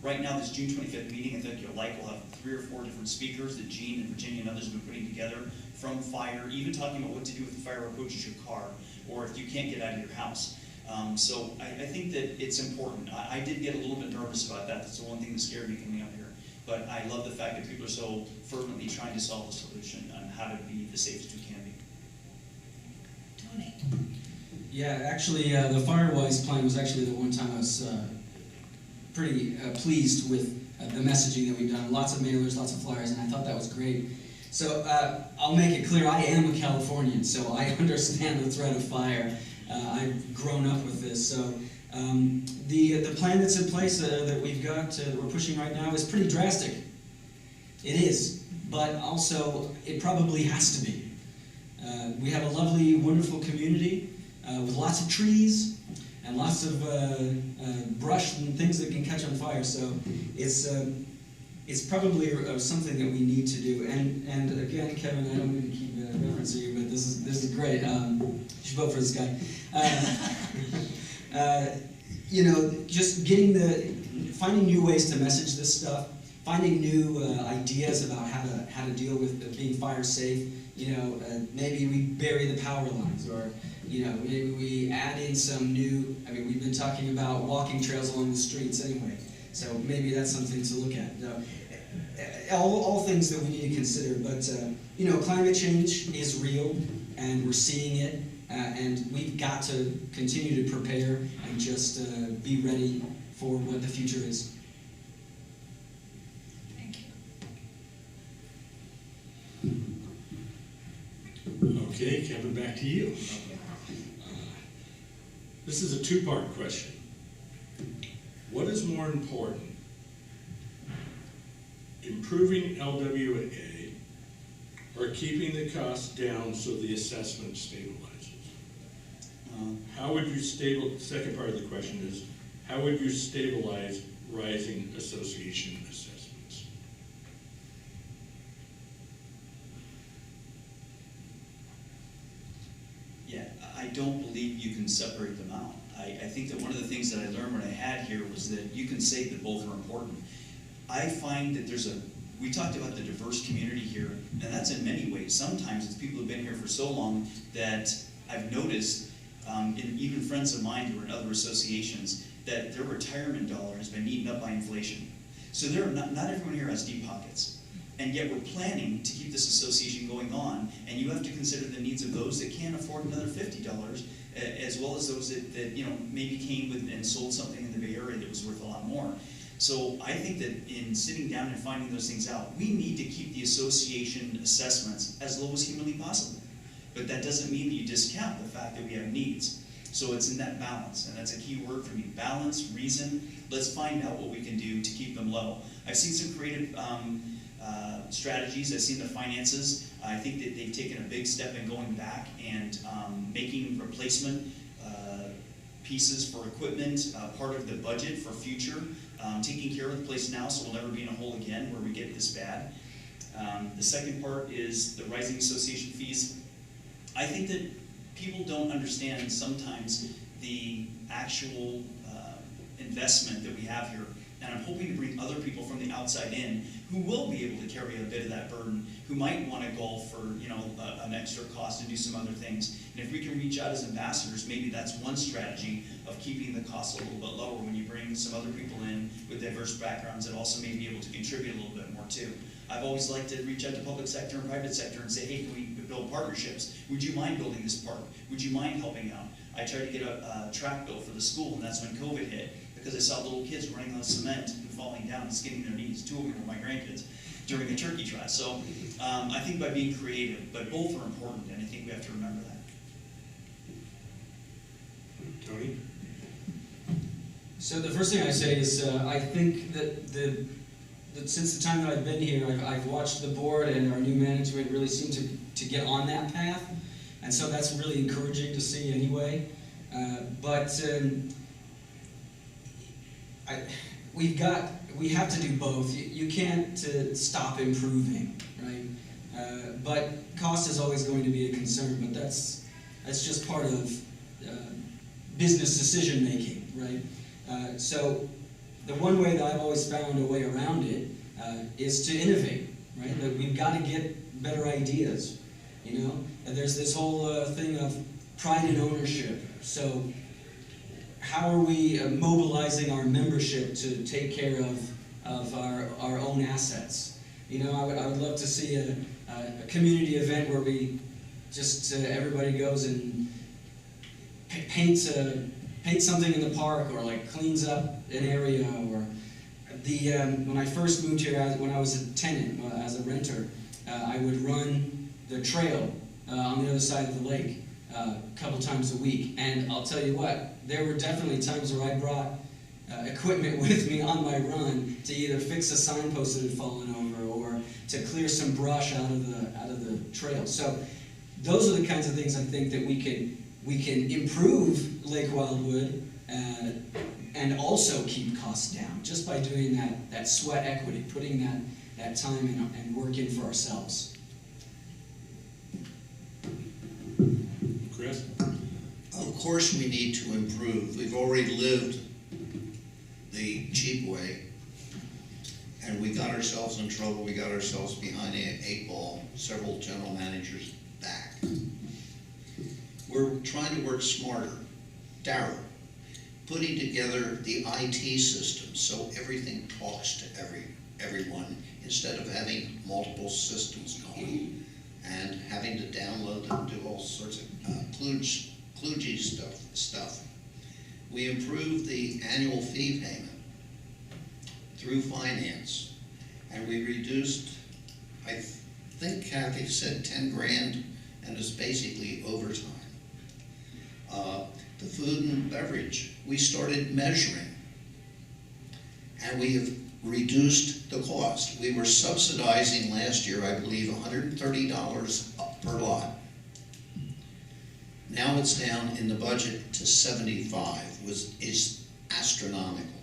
right now, this June 25th meeting, I think you'll like, we'll have 3 or 4 different speakers that Gene and Virginia and others have been putting together, from fire, even talking about what to do if the fire approaches your car, or if you can't get out of your house. So I think that it's important. I did get a little bit nervous about that. That's the one thing that scared me coming up here. But I love the fact that people are so fervently trying to solve a solution on how to be the safest we can be. Tony? Yeah, actually, the Firewise plan was actually the one time I was pretty pleased with the messaging that we've done. Lots of mailers, lots of flyers, and I thought that was great. So I'll make it clear, I am a Californian, so I understand the threat of fire. I've grown up with this. So the plan that's in place that we've got, that we're pushing right now, is pretty drastic. It is, but also it probably has to be. We have a lovely, wonderful community with lots of trees and lots of brush and things that can catch on fire. So it's probably something that we need to do. And again, Kevin, I don't mean to keep referencing you, but this is great. You should vote for this guy. You know, just finding new ways to message this stuff, finding new ideas about how to deal with being fire safe. You know, maybe we bury the power lines, or you know, maybe we add in some new. I mean, we've been talking about walking trails along the streets anyway, so maybe that's something to look at. All things that we need to consider, but you know, climate change is real, and we're seeing it, and we've got to continue to prepare and just be ready for what the future is. Thank you. Okay, Kevin, back to you. This is a 2-part question. What is more important, improving LWA or keeping the costs down so the assessment stabilizes? How would you second part of the question is, how would you stabilize rising association assessments? Yeah, I don't believe you can separate them out. I think that one of the things that I learned when I had here was that you can say that both are important. I find that we talked about the diverse community here, and that's in many ways. Sometimes it's people who've been here for so long that I've noticed, even friends of mine who are in other associations, that their retirement dollar has been eaten up by inflation. So not everyone here has deep pockets. And yet we're planning to keep this association going on, and you have to consider the needs of those that can't afford another $50, as well as those that you know, maybe came with and sold something in the Bay Area that was worth a lot more. So I think that in sitting down and finding those things out, we need to keep the association assessments as low as humanly possible. But that doesn't mean that you discount the fact that we have needs. So it's in that balance, and that's a key word for me, balance, reason. Let's find out what we can do to keep them low. I've seen some creative strategies. I've seen the finances. I think that they've taken a big step in going back and making replacement pieces for equipment part of the budget for future, taking care of the place now so we'll never be in a hole again where we get this bad. The second part is the rising association fees. I think that people don't understand sometimes the actual investment that we have here. And I'm hoping to bring other people from the outside in who will be able to carry a bit of that burden, who might want to golf for an extra cost and do some other things. And if we can reach out as ambassadors, maybe that's one strategy of keeping the costs a little bit lower when you bring some other people in with diverse backgrounds that also may be able to contribute a little bit more too. I've always liked to reach out to public sector and private sector and say, hey, can we build partnerships? Would you mind building this park? Would you mind helping out? I tried to get a track built for the school, and that's when COVID hit, because I saw little kids running on cement and falling down and skinning their knees. 2 of them were my grandkids during the turkey trot. So I think by being creative, but both are important, and I think we have to remember that. Tony? So the first thing I say is I think that since the time that I've been here, I've watched the board and our new management really seem to get on that path, and so that's really encouraging to see anyway. We have to do both. You can't stop improving, right? But cost is always going to be a concern, but that's just part of business decision making, right? So the one way that I've always found a way around it is to innovate, right? That we've got to get better ideas, And there's this whole thing of pride and ownership. So how are we mobilizing our membership to take care of our own assets? I would love to see a community event where we just everybody goes and paints something in the park, or like cleans up an area, or when I first moved here, when I was a tenant, as a renter, I would run the trail on the other side of the lake a couple times a week. And I'll tell you what, there were definitely times where I brought equipment with me on my run to either fix a signpost that had fallen over or to clear some brush out of the trail. So those are the kinds of things I think that we can improve Lake Wildwood and also keep costs down just by doing that sweat equity, putting that time and work in for ourselves. Chris? Of course we need to improve. We've already lived the cheap way, and we got ourselves in trouble. We got ourselves behind the 8 ball, several general managers back. We're trying to work smarter. Darrell, putting together the IT system so everything talks to everyone instead of having multiple systems going and having to download and do all sorts of kludgy stuff. We improved the annual fee payment through finance, and we reduced, I think Kathy said 10 grand, and it's basically overtime. The food and beverage, we started measuring, and we have reduced the cost. We were subsidizing last year, I believe, $130 per lot. Now it's down in the budget to $75, is astronomical.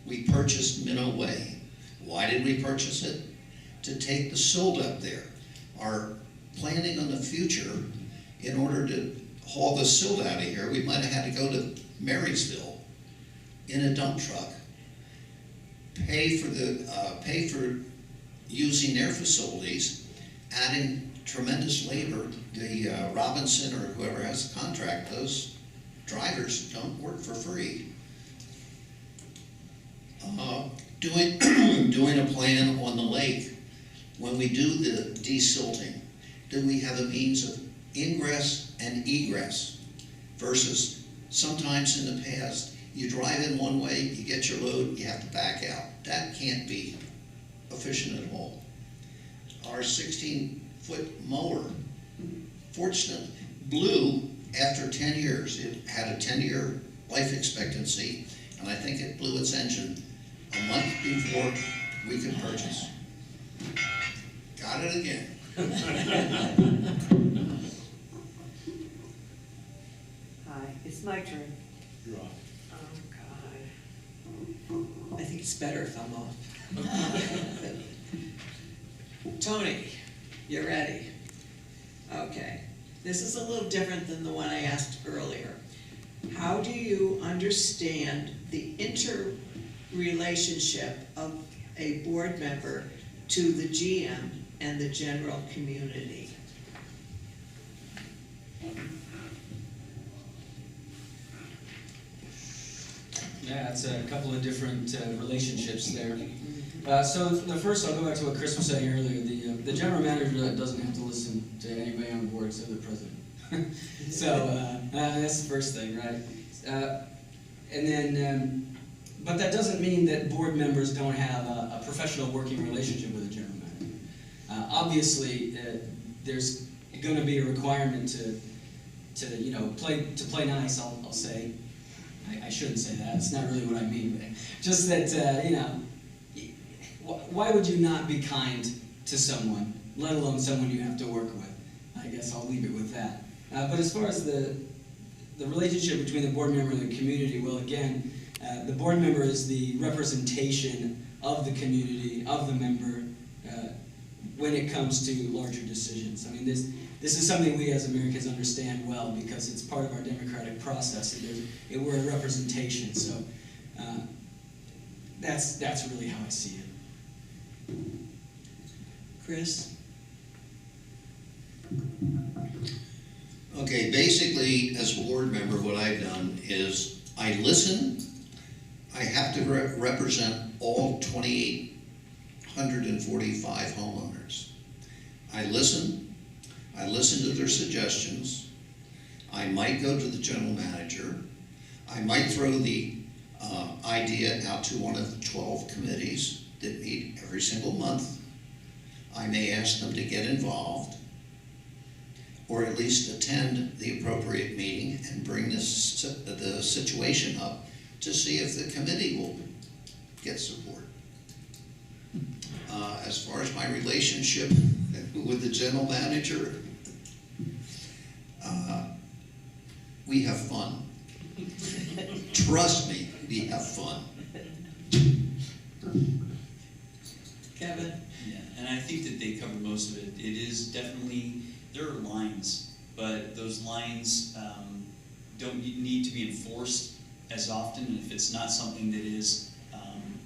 We purchased Minnow Way. Why did we purchase it? To take the silt up there. Our planning on the future, in order to haul the silt out of here, we might have had to go to Marysville in a dump truck, pay for using their facilities, adding tremendous labor. The Robinson or whoever has the contract, those drivers don't work for free. Doing a plan on the lake, when we do the desilting, do we have a means of ingress and egress versus sometimes in the past, you drive in one way, you get your load, you have to back out. That can't be efficient at all. Our 16-foot mower, fortunately, blew after 10 years, it had a 10-year life expectancy, and I think it blew its engine a month before we could purchase. Got it again. Hi, it's my turn. You're off. Oh, God. I think it's better if I'm off. Tony, you ready? Okay, this is a little different than the one I asked earlier. How do you understand the interrelationship of a board member to the GM and the general community? Yeah, it's a couple of different relationships there. So the first, I'll go back to what Chris was saying earlier. The general manager doesn't have to listen to anybody on the board except the president. So that's the first thing, right? And then, but that doesn't mean that board members don't have a professional working relationship with the general manager. Obviously, there's going to be a requirement to play nice. I'll say. I shouldn't say that. It's not really what I mean. But just that why would you not be kind to someone, let alone someone you have to work with? I guess I'll leave it with that. But as far as the relationship between the board member and the community, well, again, the board member is the representation of the community, of the member, when it comes to larger decisions. I mean, this is something we as Americans understand well because it's part of our democratic process. We're a representation, so that's really how I see it. Chris? Okay, basically, as a board member, what I've done is I listen. I have to represent all 2,845 homeowners. I listen to their suggestions. I might go to the general manager. I might throw the idea out to one of the 12 committees that meet every single month. I may ask them to get involved, or at least attend the appropriate meeting and bring the situation up to see if the committee will get support. As far as my relationship with the general manager, we have fun. Trust me, we have fun. Kevin? Yeah, and I think that they covered most of it. It is definitely, there are lines, but those lines don't need to be enforced as often. And if it's not something that is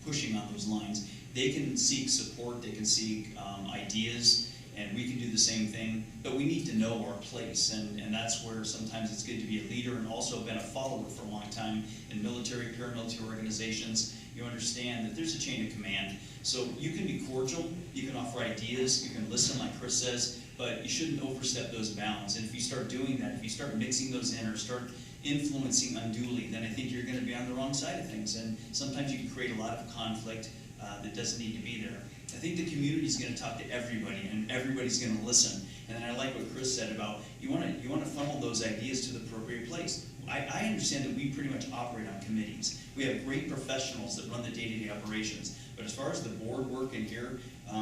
pushing on those lines, they can seek support, they can seek ideas, and we can do the same thing. But we need to know our place, and that's where sometimes it's good to be a leader and also been a follower for a long time in military, paramilitary organizations. You understand that there's a chain of command. So you can be cordial, you can offer ideas, you can listen like Chris says, but you shouldn't overstep those bounds. And if you start doing that, if you start mixing those in or start influencing unduly, then I think you're going to be on the wrong side of things. And sometimes you can create a lot of conflict that doesn't need to be there. I think the community is going to talk to everybody, and everybody's going to listen. And I like what Chris said about you want to funnel those ideas to the appropriate place. I understand that we pretty much operate on committees. We have great professionals that run the day-to-day operations. But as far as the board work in here,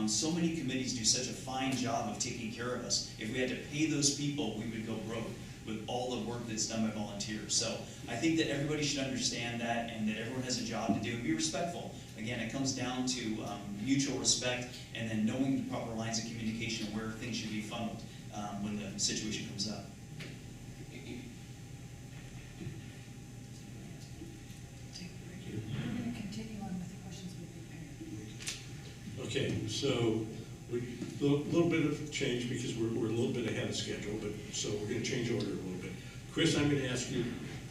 so many committees do such a fine job of taking care of us. If we had to pay those people, we would go broke with all the work that's done by volunteers. So I think that everybody should understand that, and that everyone has a job to do, and be respectful. Again, it comes down to mutual respect, and then knowing the proper lines of communication and where things should be funneled when the situation comes up. We're going to continue on with the questions we prepared. Okay, so a little bit of change because we're a little bit ahead of schedule, but so we're going to change order a little bit. Chris, I'm going to ask you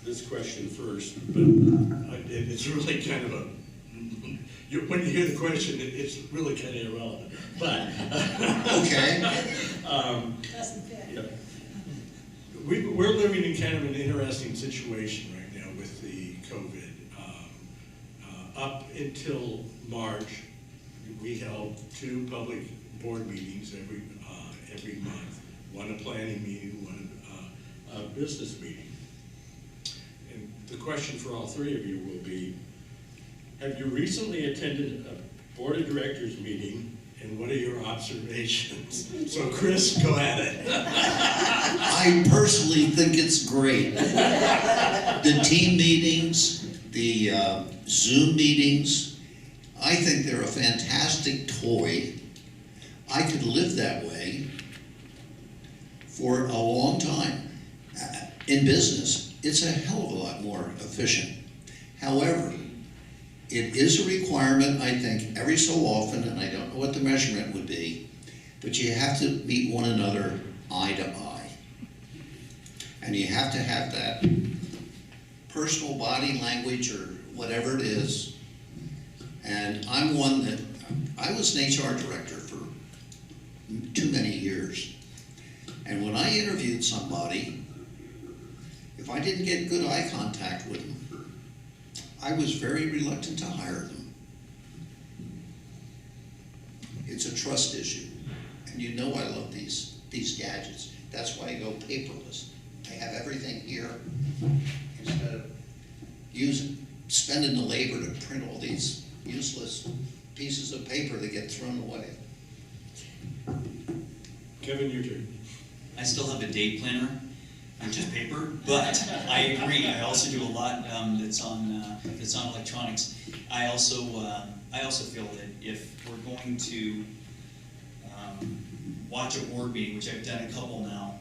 this question first, but it's really kind of a, when you hear the question, it's really kind of irrelevant. But Okay. Doesn't fit. yeah. We're living in kind of an interesting situation right now with the COVID. Up until March, we held 2 public board meetings every month. One a planning meeting, one a business meeting. And the question for all three of you will be, have you recently attended a board of directors meeting, and what are your observations? So Chris, go at it. I personally think it's great. The team meetings, the Zoom meetings, I think they're a fantastic toy. I could live that way for a long time. In business, it's a hell of a lot more efficient. However, it is a requirement, I think, every so often, and I don't know what the measurement would be, but you have to meet one another eye to eye. And you have to have that personal body language or whatever it is. And I'm one that, I was an HR director for too many years. And when I interviewed somebody, if I didn't get good eye contact with them, I was very reluctant to hire them. It's a trust issue. And you know I love these gadgets. That's why I go paperless. I have everything here instead of spending the labor to print all these useless pieces of paper that get thrown away. Kevin, your turn. I still have a day planner, which is paper, but I agree. I also do a lot that's on electronics. I also feel that if we're going to watch a board meeting, which I've done a couple now,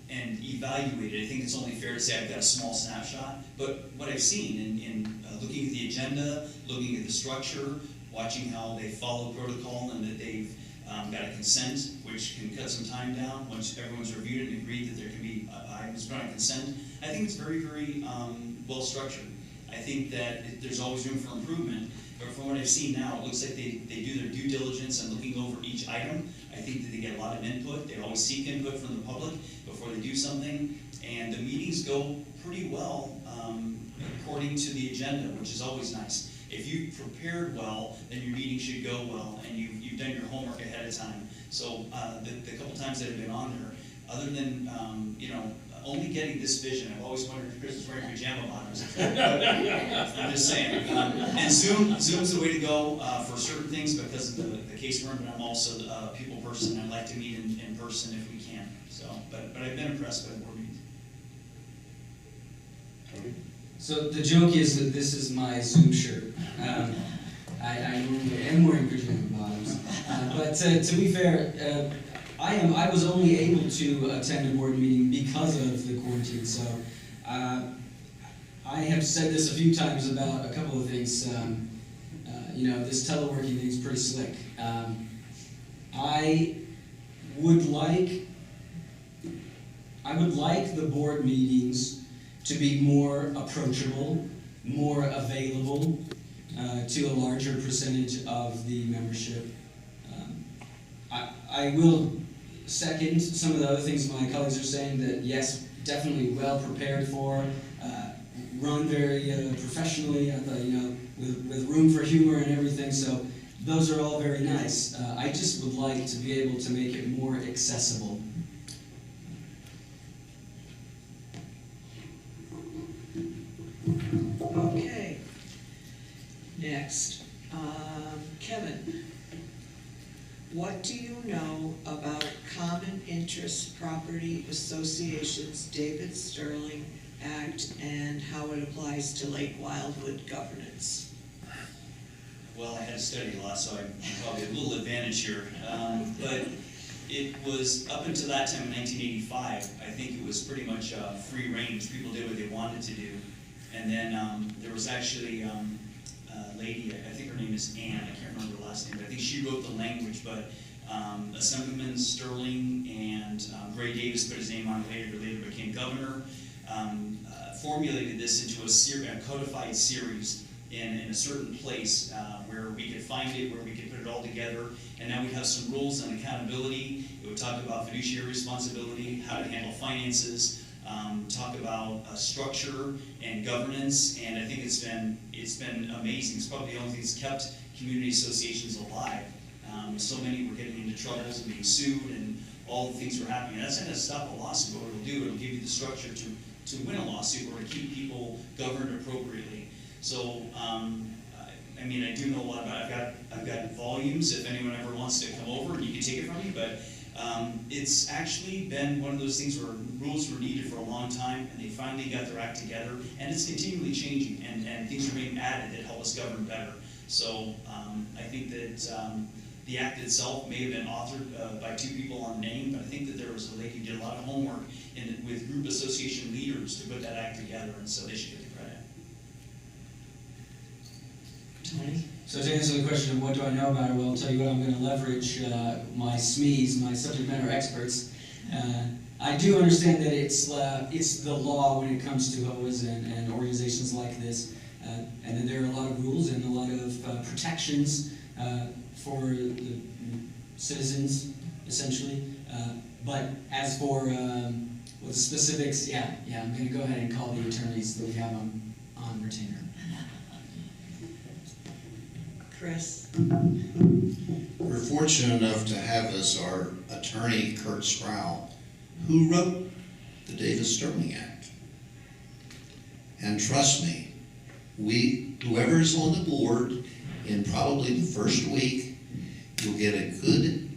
and evaluate it, I think it's only fair to say I've got a small snapshot. But what I've seen in looking at the agenda, looking at the structure, watching how they follow protocol and that they've got a consent, which can cut some time down once everyone's reviewed it and agreed that there can be items put on consent. I think it's very, very well structured. I think that there's always room for improvement, but from what I've seen now, it looks like they do their due diligence and looking over each item. I think that they get a lot of input. They always seek input from the public before they do something, and the meetings go pretty well according to the agenda, which is always nice. If you prepared well, then your meeting should go well, and you've done your homework ahead of time. So the couple times that I've been on there, other than only getting this vision, I've always wondered if Chris is wearing pajama bottoms. I'm just saying. And Zoom's the way to go for certain things because of the case room, but I'm also a people person. I like to meet in person if we can. So, but I've been impressed by the board meetings. Tony? So the joke is that this is my Zoom shirt. I normally am wearing pajama bottoms. But to be fair, I was only able to attend a board meeting because of the quarantine. So I have said this a few times about a couple of things. This teleworking thing is pretty slick. I would like the board meetings to be more approachable, more available to a larger percentage of the membership. I will second some of the other things my colleagues are saying, that yes, definitely well prepared for, run very professionally, I thought, with room for humor and everything, so those are all very nice. I just would like to be able to make it more accessible. Okay. Next, Kevin, what do you know about Common Interest Property Association's David Sterling Act and how it applies to Lake Wildwood governance? Well, I had to study a lot, so I'm probably a little advantage here. But it was, up until that time in 1985, I think it was pretty much free range. People did what they wanted to do. And then there was actually a lady, I think her name is Ann, I can't remember her last name, but I think she wrote the language, but Assemblyman Sterling and Gray Davis put his name on it later became governor, formulated this into a codified series in a certain place where we could find it, where we could put it all together, and now we have some rules on accountability. It would talk about fiduciary responsibility, how to handle finances, talk about structure and governance, and I think it's been amazing. It's probably the only thing that's kept community associations alive. So many were getting into troubles and being sued and all the things that were happening. That's not gonna stop a lawsuit. What it'll do, it'll give you the structure to win a lawsuit or to keep people governed appropriately. So, I mean, I do know a lot about it. I've got volumes if anyone ever wants to come over and you can take it from me, but it's actually been one of those things where rules were needed for a long time and they finally got their act together, and it's continually changing, and things are being added that help us govern better. So I think that the act itself may have been authored by two people on name, but I think that there was a lady who did a lot of homework with group association leaders to put that act together, and so they should get the credit. Tony? So to answer the question of what do I know about it, well, I'll tell you what, I'm going to leverage my SMEs, my subject matter experts. I do understand that it's the law when it comes to HOAs and organizations like this, and that there are a lot of rules and a lot of protections for the citizens, essentially. But as for the specifics, yeah, I'm going to go ahead and call the attorneys that we have on retainer. Chris? We're fortunate enough to have as our attorney Kurt Sproul, who wrote the Davis-Sterling Act. And trust me, whoever's on the board, in probably the first week, you'll get a good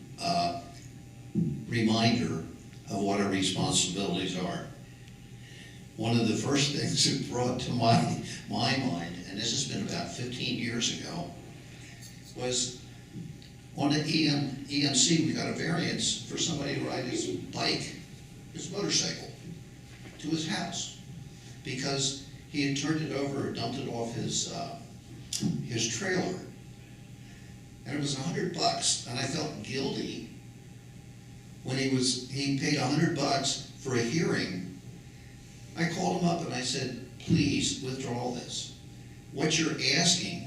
reminder of what our responsibilities are. One of the first things it brought to my mind, and this has been about 15 years ago, was on the EMC, we got a variance for somebody to ride his bike, his motorcycle, to his house, because he had turned it over or dumped it off his trailer. And it was $100, and I felt guilty when he paid $100 for a hearing. I called him up and I said, please withdraw this. What you're asking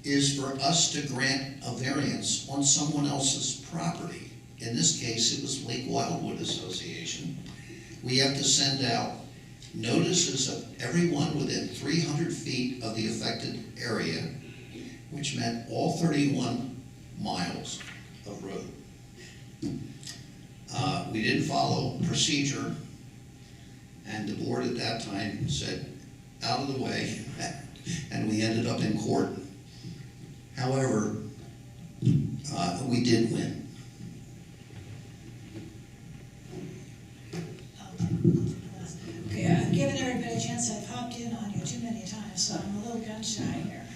is for us to grant a variance on someone else's property. In this case, it was Lake Wildwood Association. We have to send out notices of everyone within 300 feet of the affected area, which meant all 31 miles of road. We didn't follow procedure, and the board at that time said, out of the way, and we ended up in court. However, we did win. Okay, I've given everybody a chance. I've hopped in on you too many times, so I'm a little gun shy here.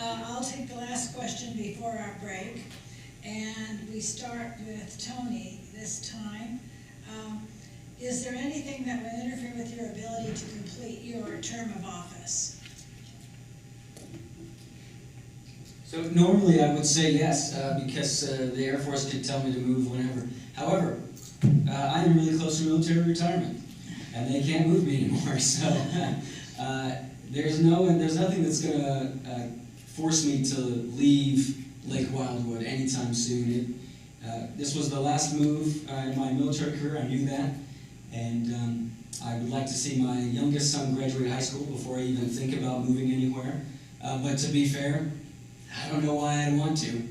I'll take the last question before our break, and we start with Tony this time. Is there anything that would interfere with your ability to complete your term of office? So normally I would say yes, because the Air Force could tell me to move whenever. However, I am really close to military retirement, and they can't move me anymore. So there's nothing that's going to force me to leave Lake Wildwood anytime soon. This was the last move in my military career. I knew that, and I would like to see my youngest son graduate high school before I even think about moving anywhere. But to be fair, I don't know why I'd want to.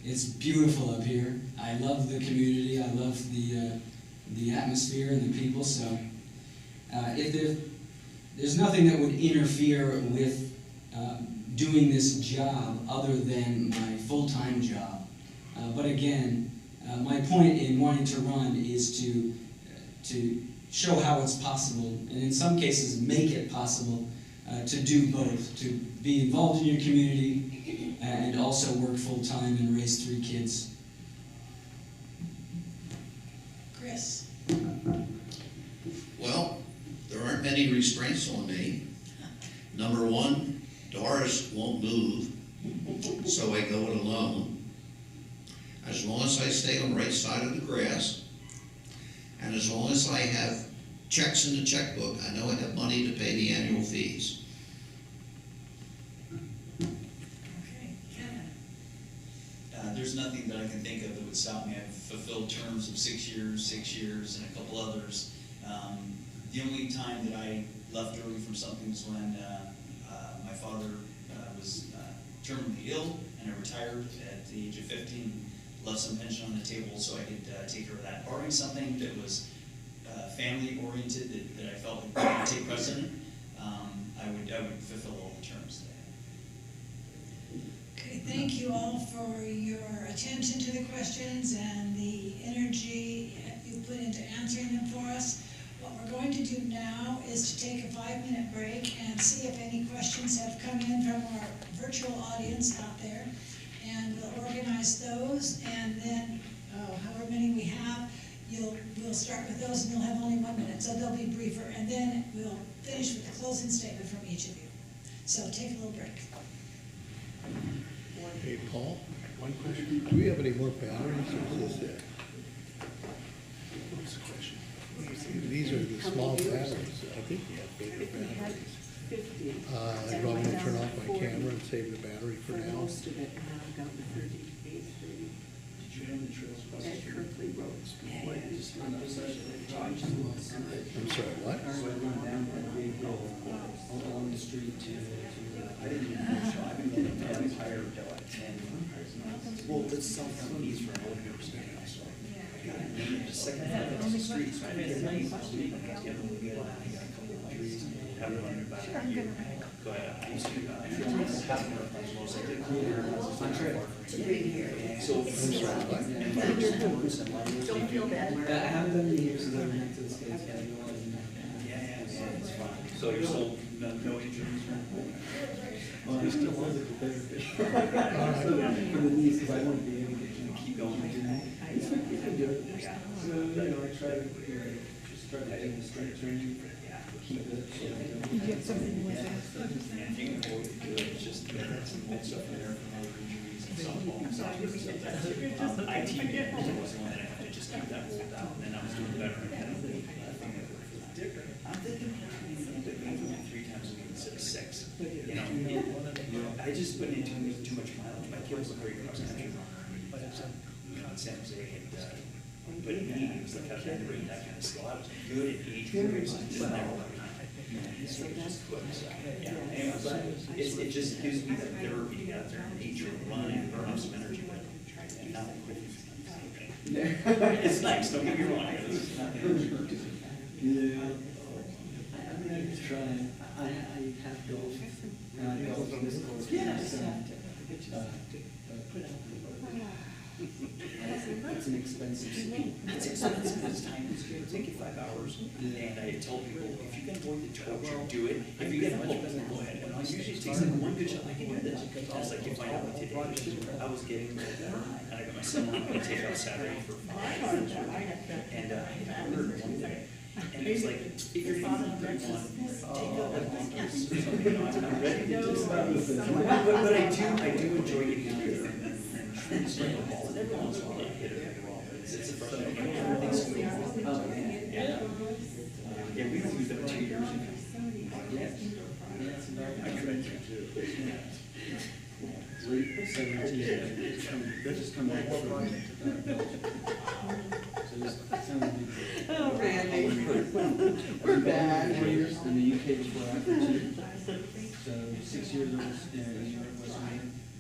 It's beautiful up here. I love the community. I love the atmosphere and the people. So there's nothing that would interfere with doing this job other than my full-time job. But again, my point in wanting to run is to show how it's possible, and in some cases make it possible to do both, to be involved in your community and also work full-time and raise 3 kids. Chris? Well, there aren't many restraints on me. Number one, Doris won't move, so I go it alone. As long as I stay on the right side of the grass, and as long as I have checks in the checkbook, I know I have money to pay the annual fees. Okay, Kevin? There's nothing that I can think of that would stop me. I've fulfilled terms of 6 years, and a couple others. The only time that I left early from something was when my father was terminally ill, and I retired at the age of 15. left some pension on the table so I could take care of that. Barring something that was family-oriented that I felt would take precedent, I would fulfill all the terms that Okay, thank you all for your attention to the questions and the energy you put into answering them for us. What we're going to do now is to take a 5-minute break and see if any questions have come in from our virtual audience out there. And we'll organize those, and then however many we have, we'll start with those, and you'll have only 1 minute, so they'll be briefer. And then we'll finish with a closing statement from each of you. So take a little break. Hey, Paul, one question. Do we have any more batteries or is this it? What's the question? These are the small batteries. I think we have bigger batteries. I'd rather turn off my camera and save the battery for now. Most of it now down to 38, 30. Did you have the trails across the At street? Kirkley Road. I'm sorry, what? So I went down that big hill along the street to I didn't even know, so I've been getting tired until like 10. Well, it's self-companies for all of your standing, so. The second half of the street, so I made a nice street. Have it under back. Go ahead. I used to, half marathons, most I did. On trail. So. I'm sorry, what? Don't feel bad. I haven't done any years ago next to the States yet. Yeah, it's fine. So you're still, no injuries? Well, I still want to for the knees, because I want to be able to Keep going. I do it. So, I try to, just try to do the strength training, keep it. You get something with that. Yeah, if you can avoid it, good. It's just, that's some old stuff in there from other injuries and softball and stuff. IT was the one that I had to just keep that rolled out, and then I was doing better. I'm thinking, maybe 3 times a week instead of 6. You know, I just put in too much mileage. My kids were very cross country. In San Jose, but he was like, I had to bring that kind of skill. I was good at age groups, and didn't have a lot of time. So it just puts, yeah, anyway, but it just gives me that therapy to get out there in nature and run and burn off some energy, but not it's nice, don't get me wrong. It's not the energy. Yeah. I mean, I just try, I have golf, and I golf on this course. Yes. It's an expensive sport. It's expensive, it's time consuming, it'll take you 5 hours. And I tell people, if you can avoid the torture, do it. If you get pulled, then go ahead. And usually it takes like 1 good shot, I can do this. It's like you find out what today. I was getting, and I got my son on, I'm gonna take out Saturday for 5 hours. And I heard one day. And it's like, if you're not 31, take out that long course. You know, I'm ready to just, but I do enjoy getting out there and swing the ball. And every once in a while I hit it wrong. It's a frustrating. Everything's smooth. Yeah. Yeah, we only done 2 years. Yeah. I tried to too. Late 17, this is coming back from. So this sounds like. Oh, Randy. We're bad. 4 years in the UK before after 2. So 6 years in West Virginia.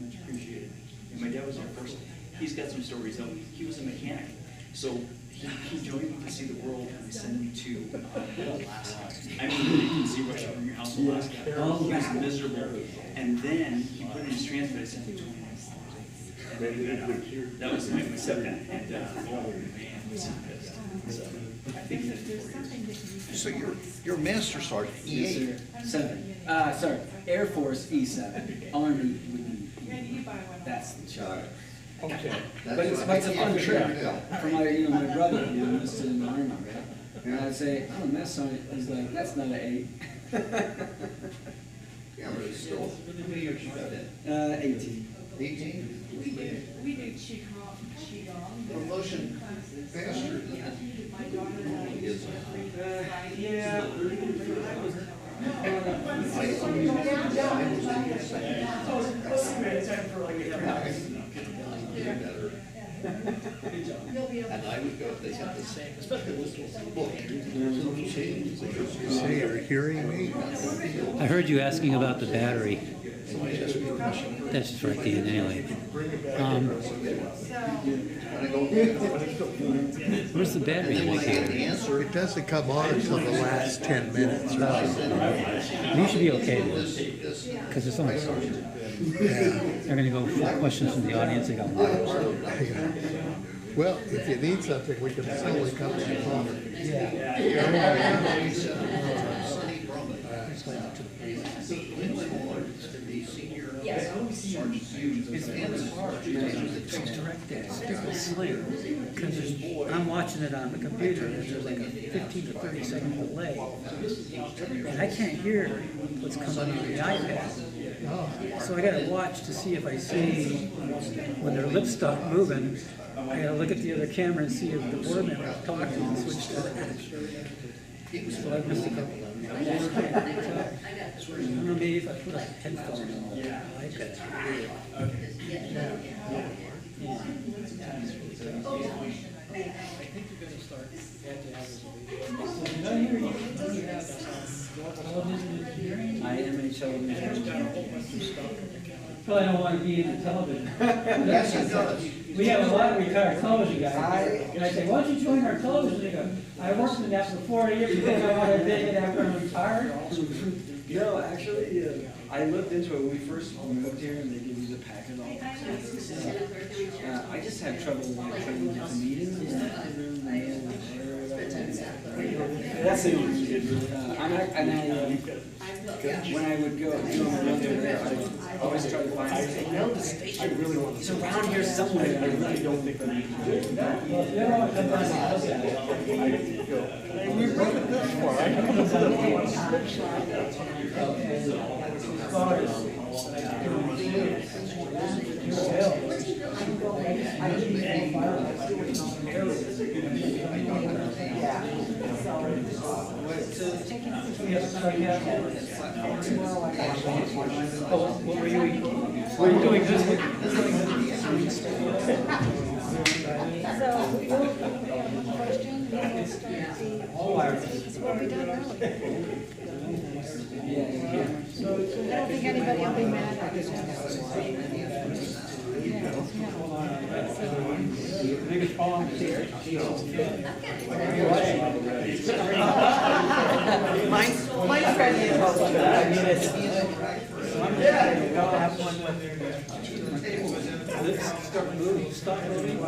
Much appreciated. And my dad was our first, he's got some stories though. He was a mechanic. So he joined me to see the world and they sent me to Alaska. I mean, you can see Russia from your house in Alaska. He was miserable. And then he put in his transfer, they sent me 29 hours. That was my stepdad. And, oh man, was he pissed. So, I think that's 4 years. So you're Master Sergeant Yes, E8. sir. 7. Sorry, Air Force E7. Army would be E. That's the chart. Okay. But it's a fun trip. For my, my brother who enlisted in the Army, right? And I'd say, I'm a mess sergeant. He's like, that's not an 8. Yeah, but it's still, how many years you got in? 18. 18? We do Qigong. Promotion faster than that. My daughter and I used to Yeah. And I would go, they have the same, especially with Say, are you hearing me? I heard you asking about the battery. That's just right at the end anyway. Where's the battery indicator? It doesn't come on until the last 10 minutes. You should be okay then, because it's only they're gonna go for questions from the audience. They got Well, if you need something, we can certainly come to your phone. The senior Because I'm watching it on the computer, and there's like a 15 to 30 second delay, and I can't hear what's coming on the iPad. So I gotta watch to see if I see when their lips stop moving. I gotta look at the other camera and see if the board member is talking and switch to that. So I've missed a couple of them. I don't know, maybe if I put a headphone on the iPad. I am a television. Well, I don't want to be in the television. Yes, it does. We have a lot of retired television guys. And I say, why don't you join our television? They go, I worked in that for 4 years. You think I want to take it after I'm retired? No, actually, I looked into it when we first moved here, and they give you the packet all. I just have trouble like trying to get to meetings and stuff. That's the only thing. When I would go do my run there, I always try to find. I know the station. I really want. It's around here somewhere. I really don't think I need to do it. Well, if you ever want to come down and look at it, We've run it this far. I can come what were you doing this week? What we done earlier. I don't think anybody will be mad at us. Biggest problem here. Mine's ready to go. I'll have one when let's start moving, stop moving.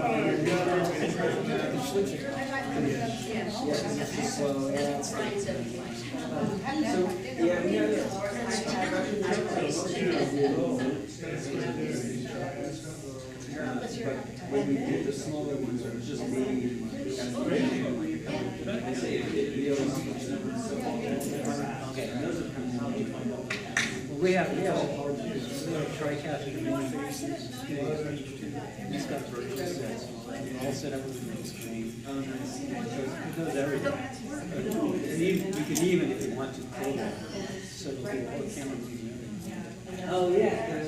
When we did the smaller ones, it was just me. We have TriCast it's got virtual sets, all set up with the main screen. It does everything. And even, you can even, if you want to, program so it'll do all the camera moving and everything. Oh, yeah.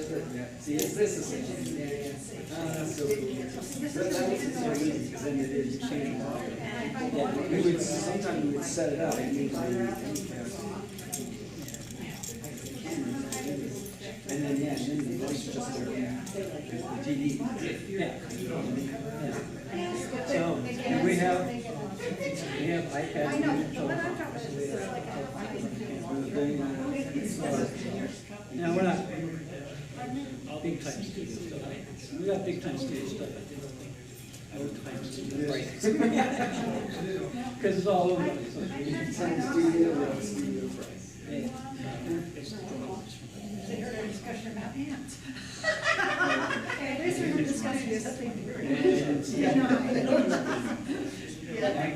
See, it's this essentially. That's so cool. That makes it so easy, because then it is changing. Yeah, we would, sometimes we would set it up. And then, yeah, and then the voice just there. The TV. Yeah. So, and we have iPads and telephones. No, we're not big time studio stuff. We got big time studio stuff. I would time studio. Right. Because it's all over. It's on the studio. They heard a discussion about ants. At least we were discussing something.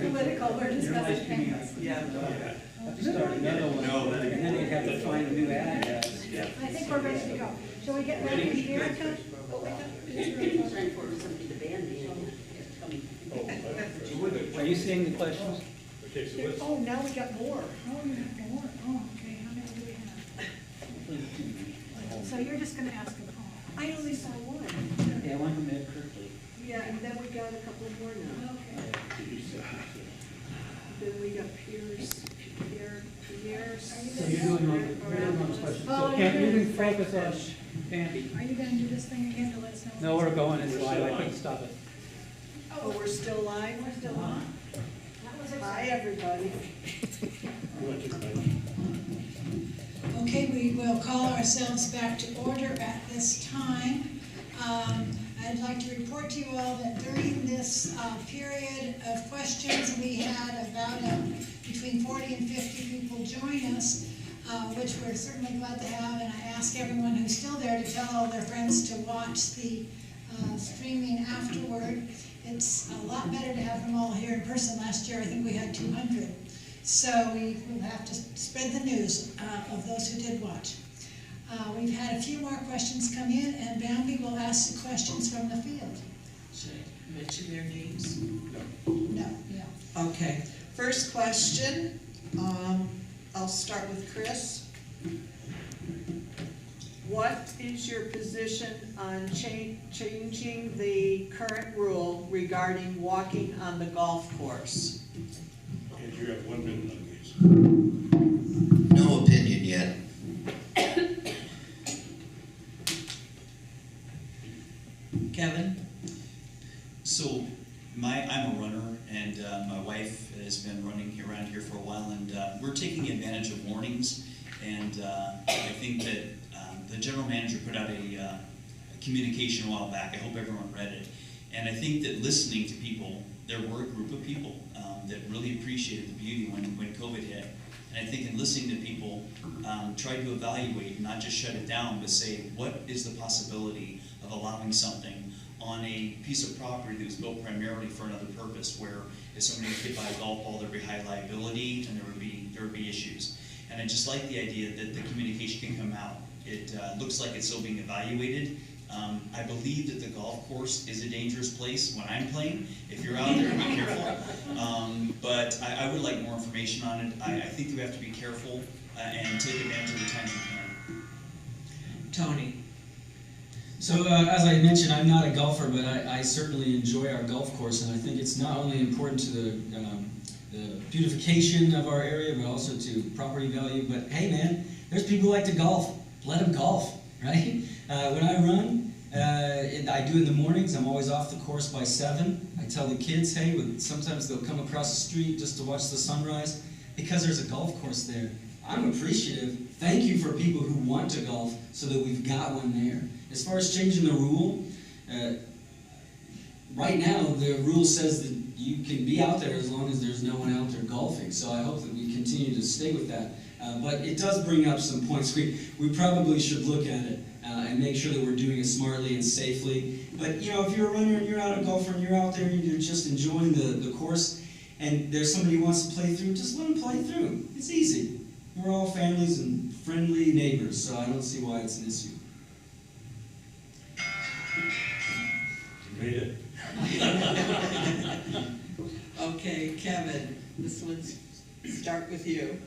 Political, we're discussing ants. Have to start another one. And then you'd have to find a new address. I think we're ready to go. Shall we get ready here? Are you seeing the questions? Oh, now we got more. Oh, we got more. Oh, okay, how many do we have? So you're just gonna ask them all? I only saw one. Yeah, one from Ed Kirkley. Yeah, and then we got a couple more now. Okay. Then we got Pierce. So you're doing all the questions So Ken, you can focus on Bambi. Are you gonna do this thing again to let us know? No, we're going, it's live, I couldn't stop it. Oh, we're still live? We're still on. Hi, everybody. Okay, we will call ourselves back to order at this time. I'd like to report to you all that during this period of questions, we had about between 40 and 50 people join us, which we're certainly glad to have, and I ask everyone who's still there to tell all their friends to watch the streaming afterward. It's a lot better to have them all here in person. Last year, I think we had 200. So we will have to spread the news of those who did watch. We've had a few more questions come in, and Bambi will ask the questions from the field. Should I mention their names? No, yeah. Okay, first question, I'll start with Chris. What is your position on changing the current rule regarding walking on the golf course? And you have 1 minute on these. No opinion yet. Kevin? So, I'm a runner, and my wife has been running around here for a while, and we're taking advantage of warnings, and I think that the general manager put out a communication a while back. I hope everyone read it. And I think that listening to people, there were a group of people that really appreciated the beauty when COVID hit. And I think in listening to people, tried to evaluate, not just shut it down, but say, what is the possibility of allowing something on a piece of property that was built primarily for another purpose, where if somebody was hit by a golf ball, there'd be high liability and there would be issues. And I just like the idea that the communication can come out. It looks like it's still being evaluated. I believe that the golf course is a dangerous place when I'm playing. If you're out there, be careful. But I would like more information on it. I think that we have to be careful and take advantage of the time we can. Tony? So as I mentioned, I'm not a golfer, but I certainly enjoy our golf course, and I think it's not only important to the beautification of our area, but also to property value. But hey man, there's people who like to golf. Let them golf, right? When I run, I do in the mornings. I'm always off the course by 7. I tell the kids, hey, sometimes they'll come across the street just to watch the sunrise because there's a golf course there. I'm appreciative. Thank you for people who want to golf so that we've got one there. As far as changing the rule, right now the rule says that you can be out there as long as there's no one out there golfing. So I hope that we continue to stay with that. But it does bring up some points. We probably should look at it and make sure that we're doing it smartly and safely. But you know, if you're a runner and you're out a golfer and you're out there and you're just enjoying the course, and there's somebody who wants to play through, just let them play through. It's easy. We're all families and friendly neighbors, so I don't see why it's an issue. You made it. Okay, Kevin, this one's start with you.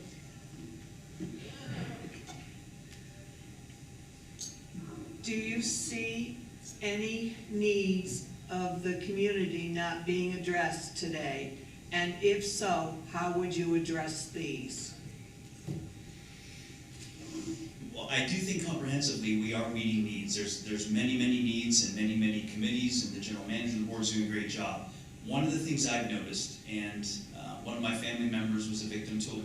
Do you see any needs of the community not being addressed today? And if so, how would you address these? Well, I do think comprehensively we are meeting needs. There's many, many needs and many, many committees, and the general manager of the board is doing a great job. One of the things I've noticed, and one of my family members was a victim to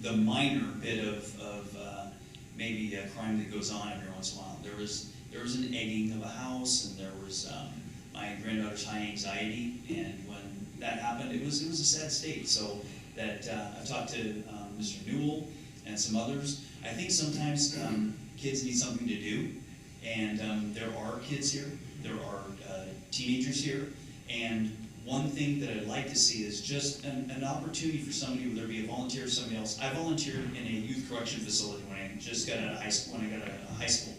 the minor bit of maybe a crime that goes on every once in a while. There was an egging of a house, and there was my granddaughter's high anxiety, and when that happened, it was a sad state. So that I talked to Mr. Newell and some others. I think sometimes kids need something to do, and there are kids here, there are teenagers here, and one thing that I'd like to see is just an opportunity for somebody, whether it be a volunteer or somebody else. I volunteered in a youth correction facility when I just got out of high school, high school.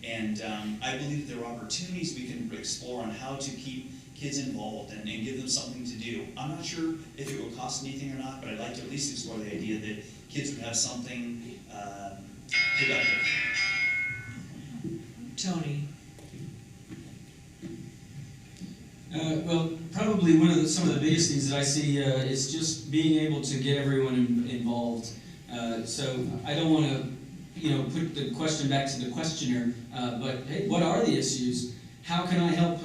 And I believe that there are opportunities we can explore on how to keep kids involved and give them something to do. I'm not sure if it will cost anything or not, but I'd like to at least explore the idea that kids would have something productive. Tony? Well, probably some of the biggest things that I see is just being able to get everyone involved. So I don't want to put the question back to the questioner, but hey, what are the issues? How can I help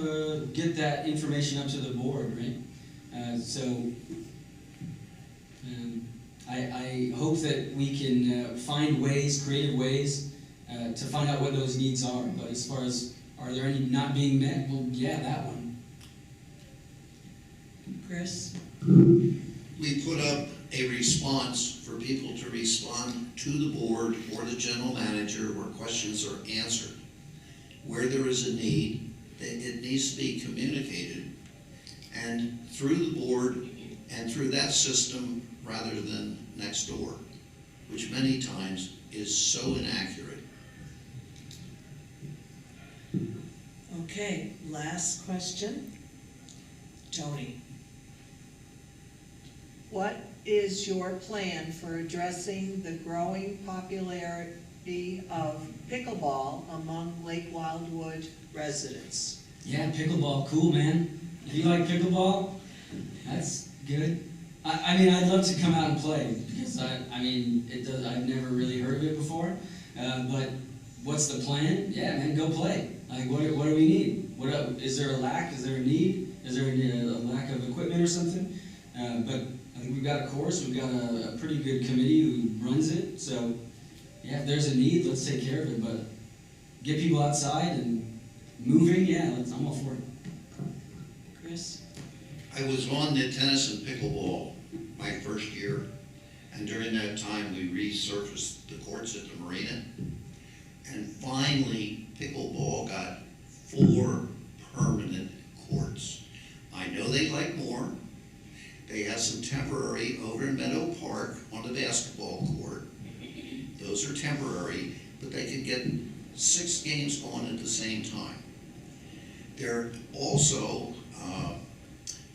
get that information up to the board, right? I hope that we can find ways, creative ways, to find out what those needs are. But as far as, are there any not being met? Well, yeah, that one. Chris? We put up a response for people to respond to the board or the general manager where questions are answered. Where there is a need, it needs to be communicated, and through the board and through that system rather than next door, which many times is so inaccurate. Okay, last question. Tony. What is your plan for addressing the growing popularity of pickleball among Lake Wildwood residents? Yeah, pickleball, cool, man. If you like pickleball, that's good. I mean, I'd love to come out and play, because I've never really heard of it before. But what's the plan? Yeah, man, go play. Like, what do we need? Is there a lack? Is there a need? Is there a lack of equipment or something? But I think we've got a course. We've got a pretty good committee who runs it. So, yeah, if there's a need, let's take care of it. But get people outside and moving, yeah, I'm all for it. Chris? I was on the tennis and pickleball my first year, and during that time we resurfaced the courts at the marina, and finally pickleball got 4 permanent courts. I know they'd like more. They have some temporary over in Meadow Park on the basketball court. Those are temporary, but they can get 6 games going at the same time. They're also,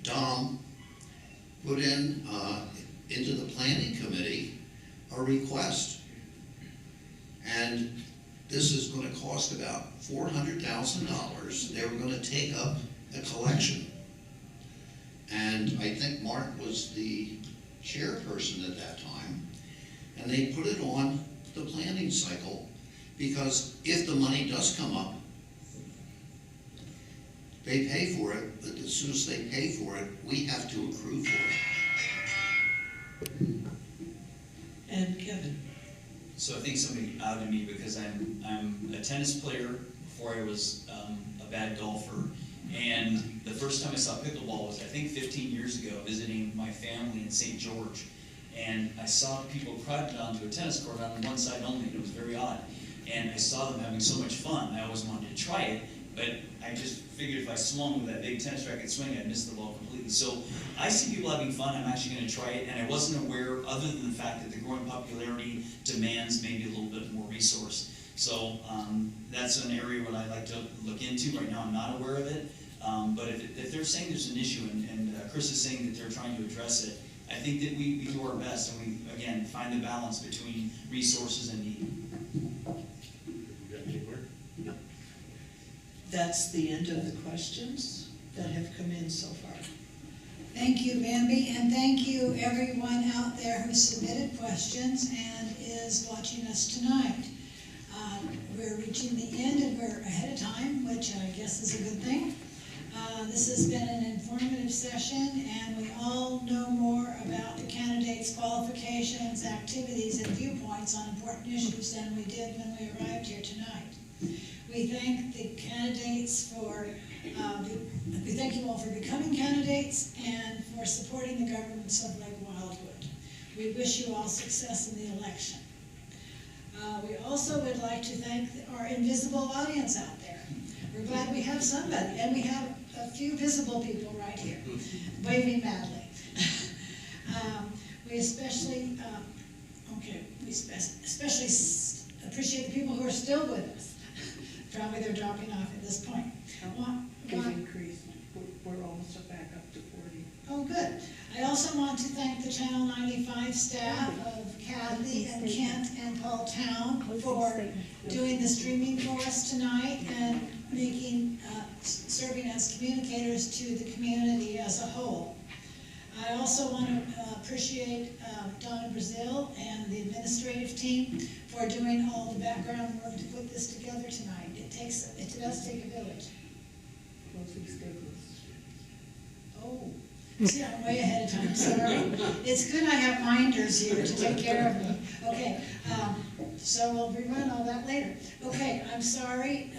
Dom put in into the planning committee a request. And this is going to cost about $400,000. They were going to take up a collection. And I think Mark was the chairperson at that time. And they put it on the planning cycle, because if the money does come up, they pay for it, but as soon as they pay for it, we have to accrue for it. And Kevin? So I think somebody outed me because I'm a tennis player before I was a bad golfer. And the first time I saw pickleball was, I think, 15 years ago, visiting my family in St. George. And I saw people crowded onto a tennis court on one side only, and it was very odd. And I saw them having so much fun. I always wanted to try it, but I just figured if I swung with that big tennis racket swing, I'd miss the ball completely. So I see people having fun. I'm actually going to try it, and I wasn't aware, other than the fact that the growing popularity demands maybe a little bit more resource. So that's an area what I'd like to look into. Right now I'm not aware of it, but if they're saying there's an issue, and Chris is saying that they're trying to address it, I think that we do our best, and we, again, find the balance between resources and need. That's the end of the questions that have come in so far. Thank you, Bambi, and thank you everyone out there who submitted questions and is watching us tonight. We're reaching the end and we're ahead of time, which I guess is a good thing. This has been an informative session, and we all know more about the candidates' qualifications, activities, and viewpoints on important issues than we did when we arrived here tonight. We thank the candidates for, we thank you all for becoming candidates and for supporting the governments of Lake Wildwood. We wish you all success in the election. We also would like to thank our invisible audience out there. We're glad we have somebody, and we have a few visible people right here, waving madly. We especially, especially appreciate the people who are still with us. Probably they're dropping off at this point. We've increased. We're almost back up to 40. Oh, good. I also want to thank the Channel 95 staff of Kathy and Kent and Paul Town for doing the streaming for us tonight and making, serving as communicators to the community as a whole. I also want to appreciate Donna Brazil and the administrative team for doing all the background work to put this together tonight. It does take a village. Closing statements. Oh, see, I'm way ahead of time, sorry. It's good I have minders here to take care of me. Okay, so we'll rerun all that later. Okay, I'm sorry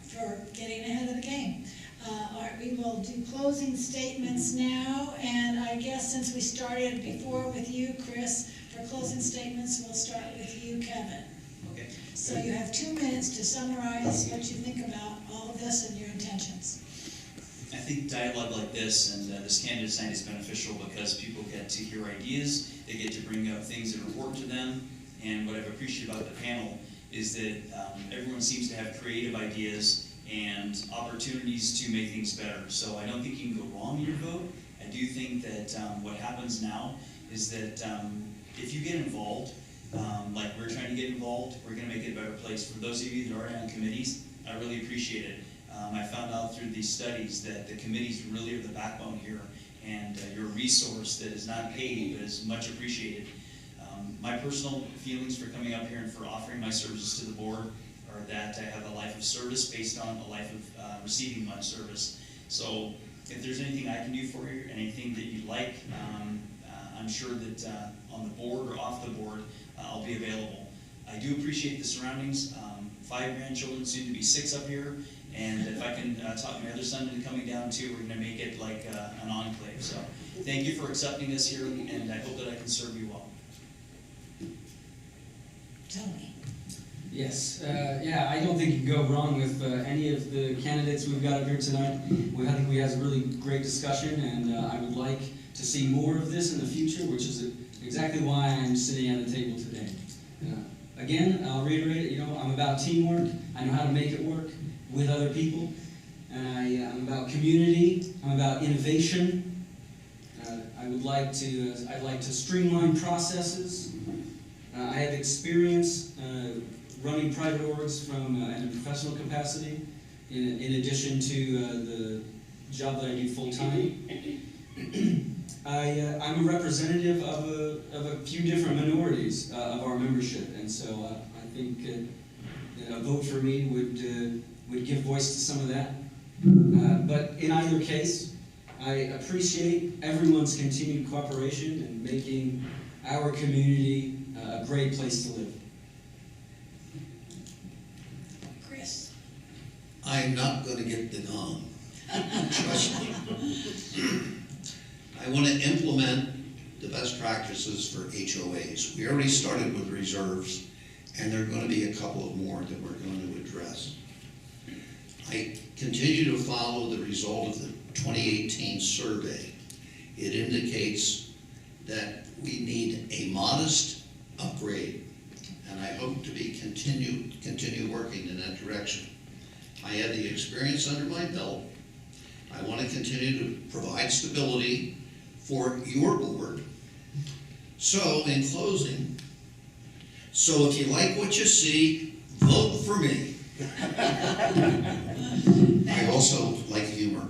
for getting ahead of the game. All right, we will do closing statements now, and I guess since we started before with you, Chris, for closing statements, we'll start with you, Kevin. Okay. So you have 2 minutes to summarize what you think about all of this and your intentions. I think dialogue like this and this candidates night is beneficial because people get to hear ideas, they get to bring up things that are important to them, and what I've appreciated about the panel is that everyone seems to have creative ideas and opportunities to make things better. So I don't think you can go wrong in your vote. I do think that what happens now is that if you get involved, like we're trying to get involved, we're going to make it a better place. For those of you that are already on committees, I really appreciate it. I found out through these studies that the committees really are the backbone here, and you're a resource that is not paid but is much appreciated. My personal feelings for coming up here and for offering my services to the board are that I have a life of service based on a life of receiving much service. So if there's anything I can do for you, anything that you'd like, I'm sure that on the board or off the board, I'll be available. I do appreciate the surroundings. 5 grandchildren, soon to be 6 up here. And if I can talk my other son into coming down too, we're going to make it like an enclave. So thank you for accepting us here, and I hope that I can serve you well. Tony. Yes, yeah, I don't think you can go wrong with any of the candidates we've got up here tonight. I think we had a really great discussion, and I would like to see more of this in the future, which is exactly why I'm sitting at the table today. Again, I'll reiterate it, I'm about teamwork. I know how to make it work with other people. I'm about community. I'm about innovation. I'd like to streamline processes. I have experience running private orgs in a professional capacity, in addition to the job that I do full-time. I'm a representative of a few different minorities of our membership, and so I think a vote for me would give voice to some of that. But in either case, I appreciate everyone's continued cooperation in making our community a great place to live. Chris. I'm not going to get the gong. Trust me. I want to implement the best practices for HOAs. We already started with reserves, and there are going to be a couple of more that we're going to address. I continue to follow the result of the 2018 survey. It indicates that we need a modest upgrade, and I hope to be continue working in that direction. I have the experience under my belt. I want to continue to provide stability for your board. So, in closing, so if you like what you see, vote for me. I also like humor.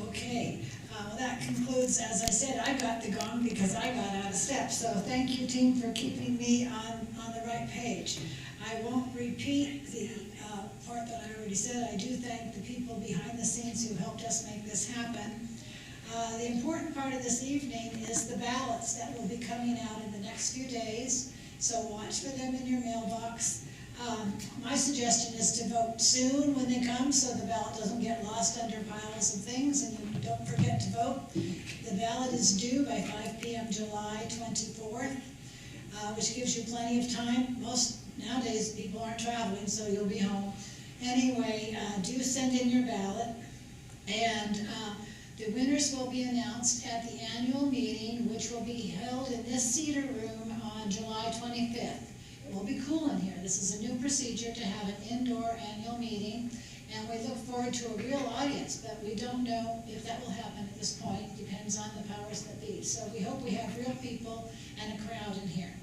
Okay, that concludes, as I said, I got the gong because I got out of step. So thank you, team, for keeping me on the right page. I won't repeat the part that I already said. I do thank the people behind the scenes who helped us make this happen. The important part of this evening is the ballots that will be coming out in the next few days. So watch for them in your mailbox. My suggestion is to vote soon when they come so the ballot doesn't get lost under piles of things and you don't forget to vote. The ballot is due by 5 p.m. July 24th, which gives you plenty of time. Nowadays people aren't traveling, so you'll be home. Anyway, do send in your ballot, and the winners will be announced at the annual meeting, which will be held in this Cedar Room on July 25th. It will be cool in here. This is a new procedure to have an indoor annual meeting, and we look forward to a real audience, but we don't know if that will happen at this point. It depends on the powers that be. So we hope we have real people and a crowd in here.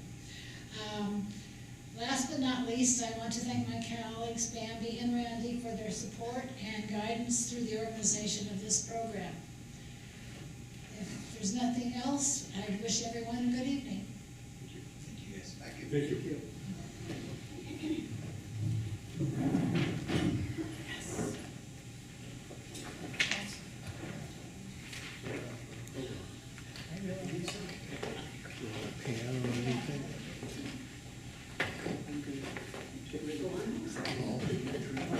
Last but not least, I want to thank my colleagues Bambi and Randy for their support and guidance through the organization of this program. there's nothing else, I wish everyone a good evening. Thank you guys. Thank you. Thank you.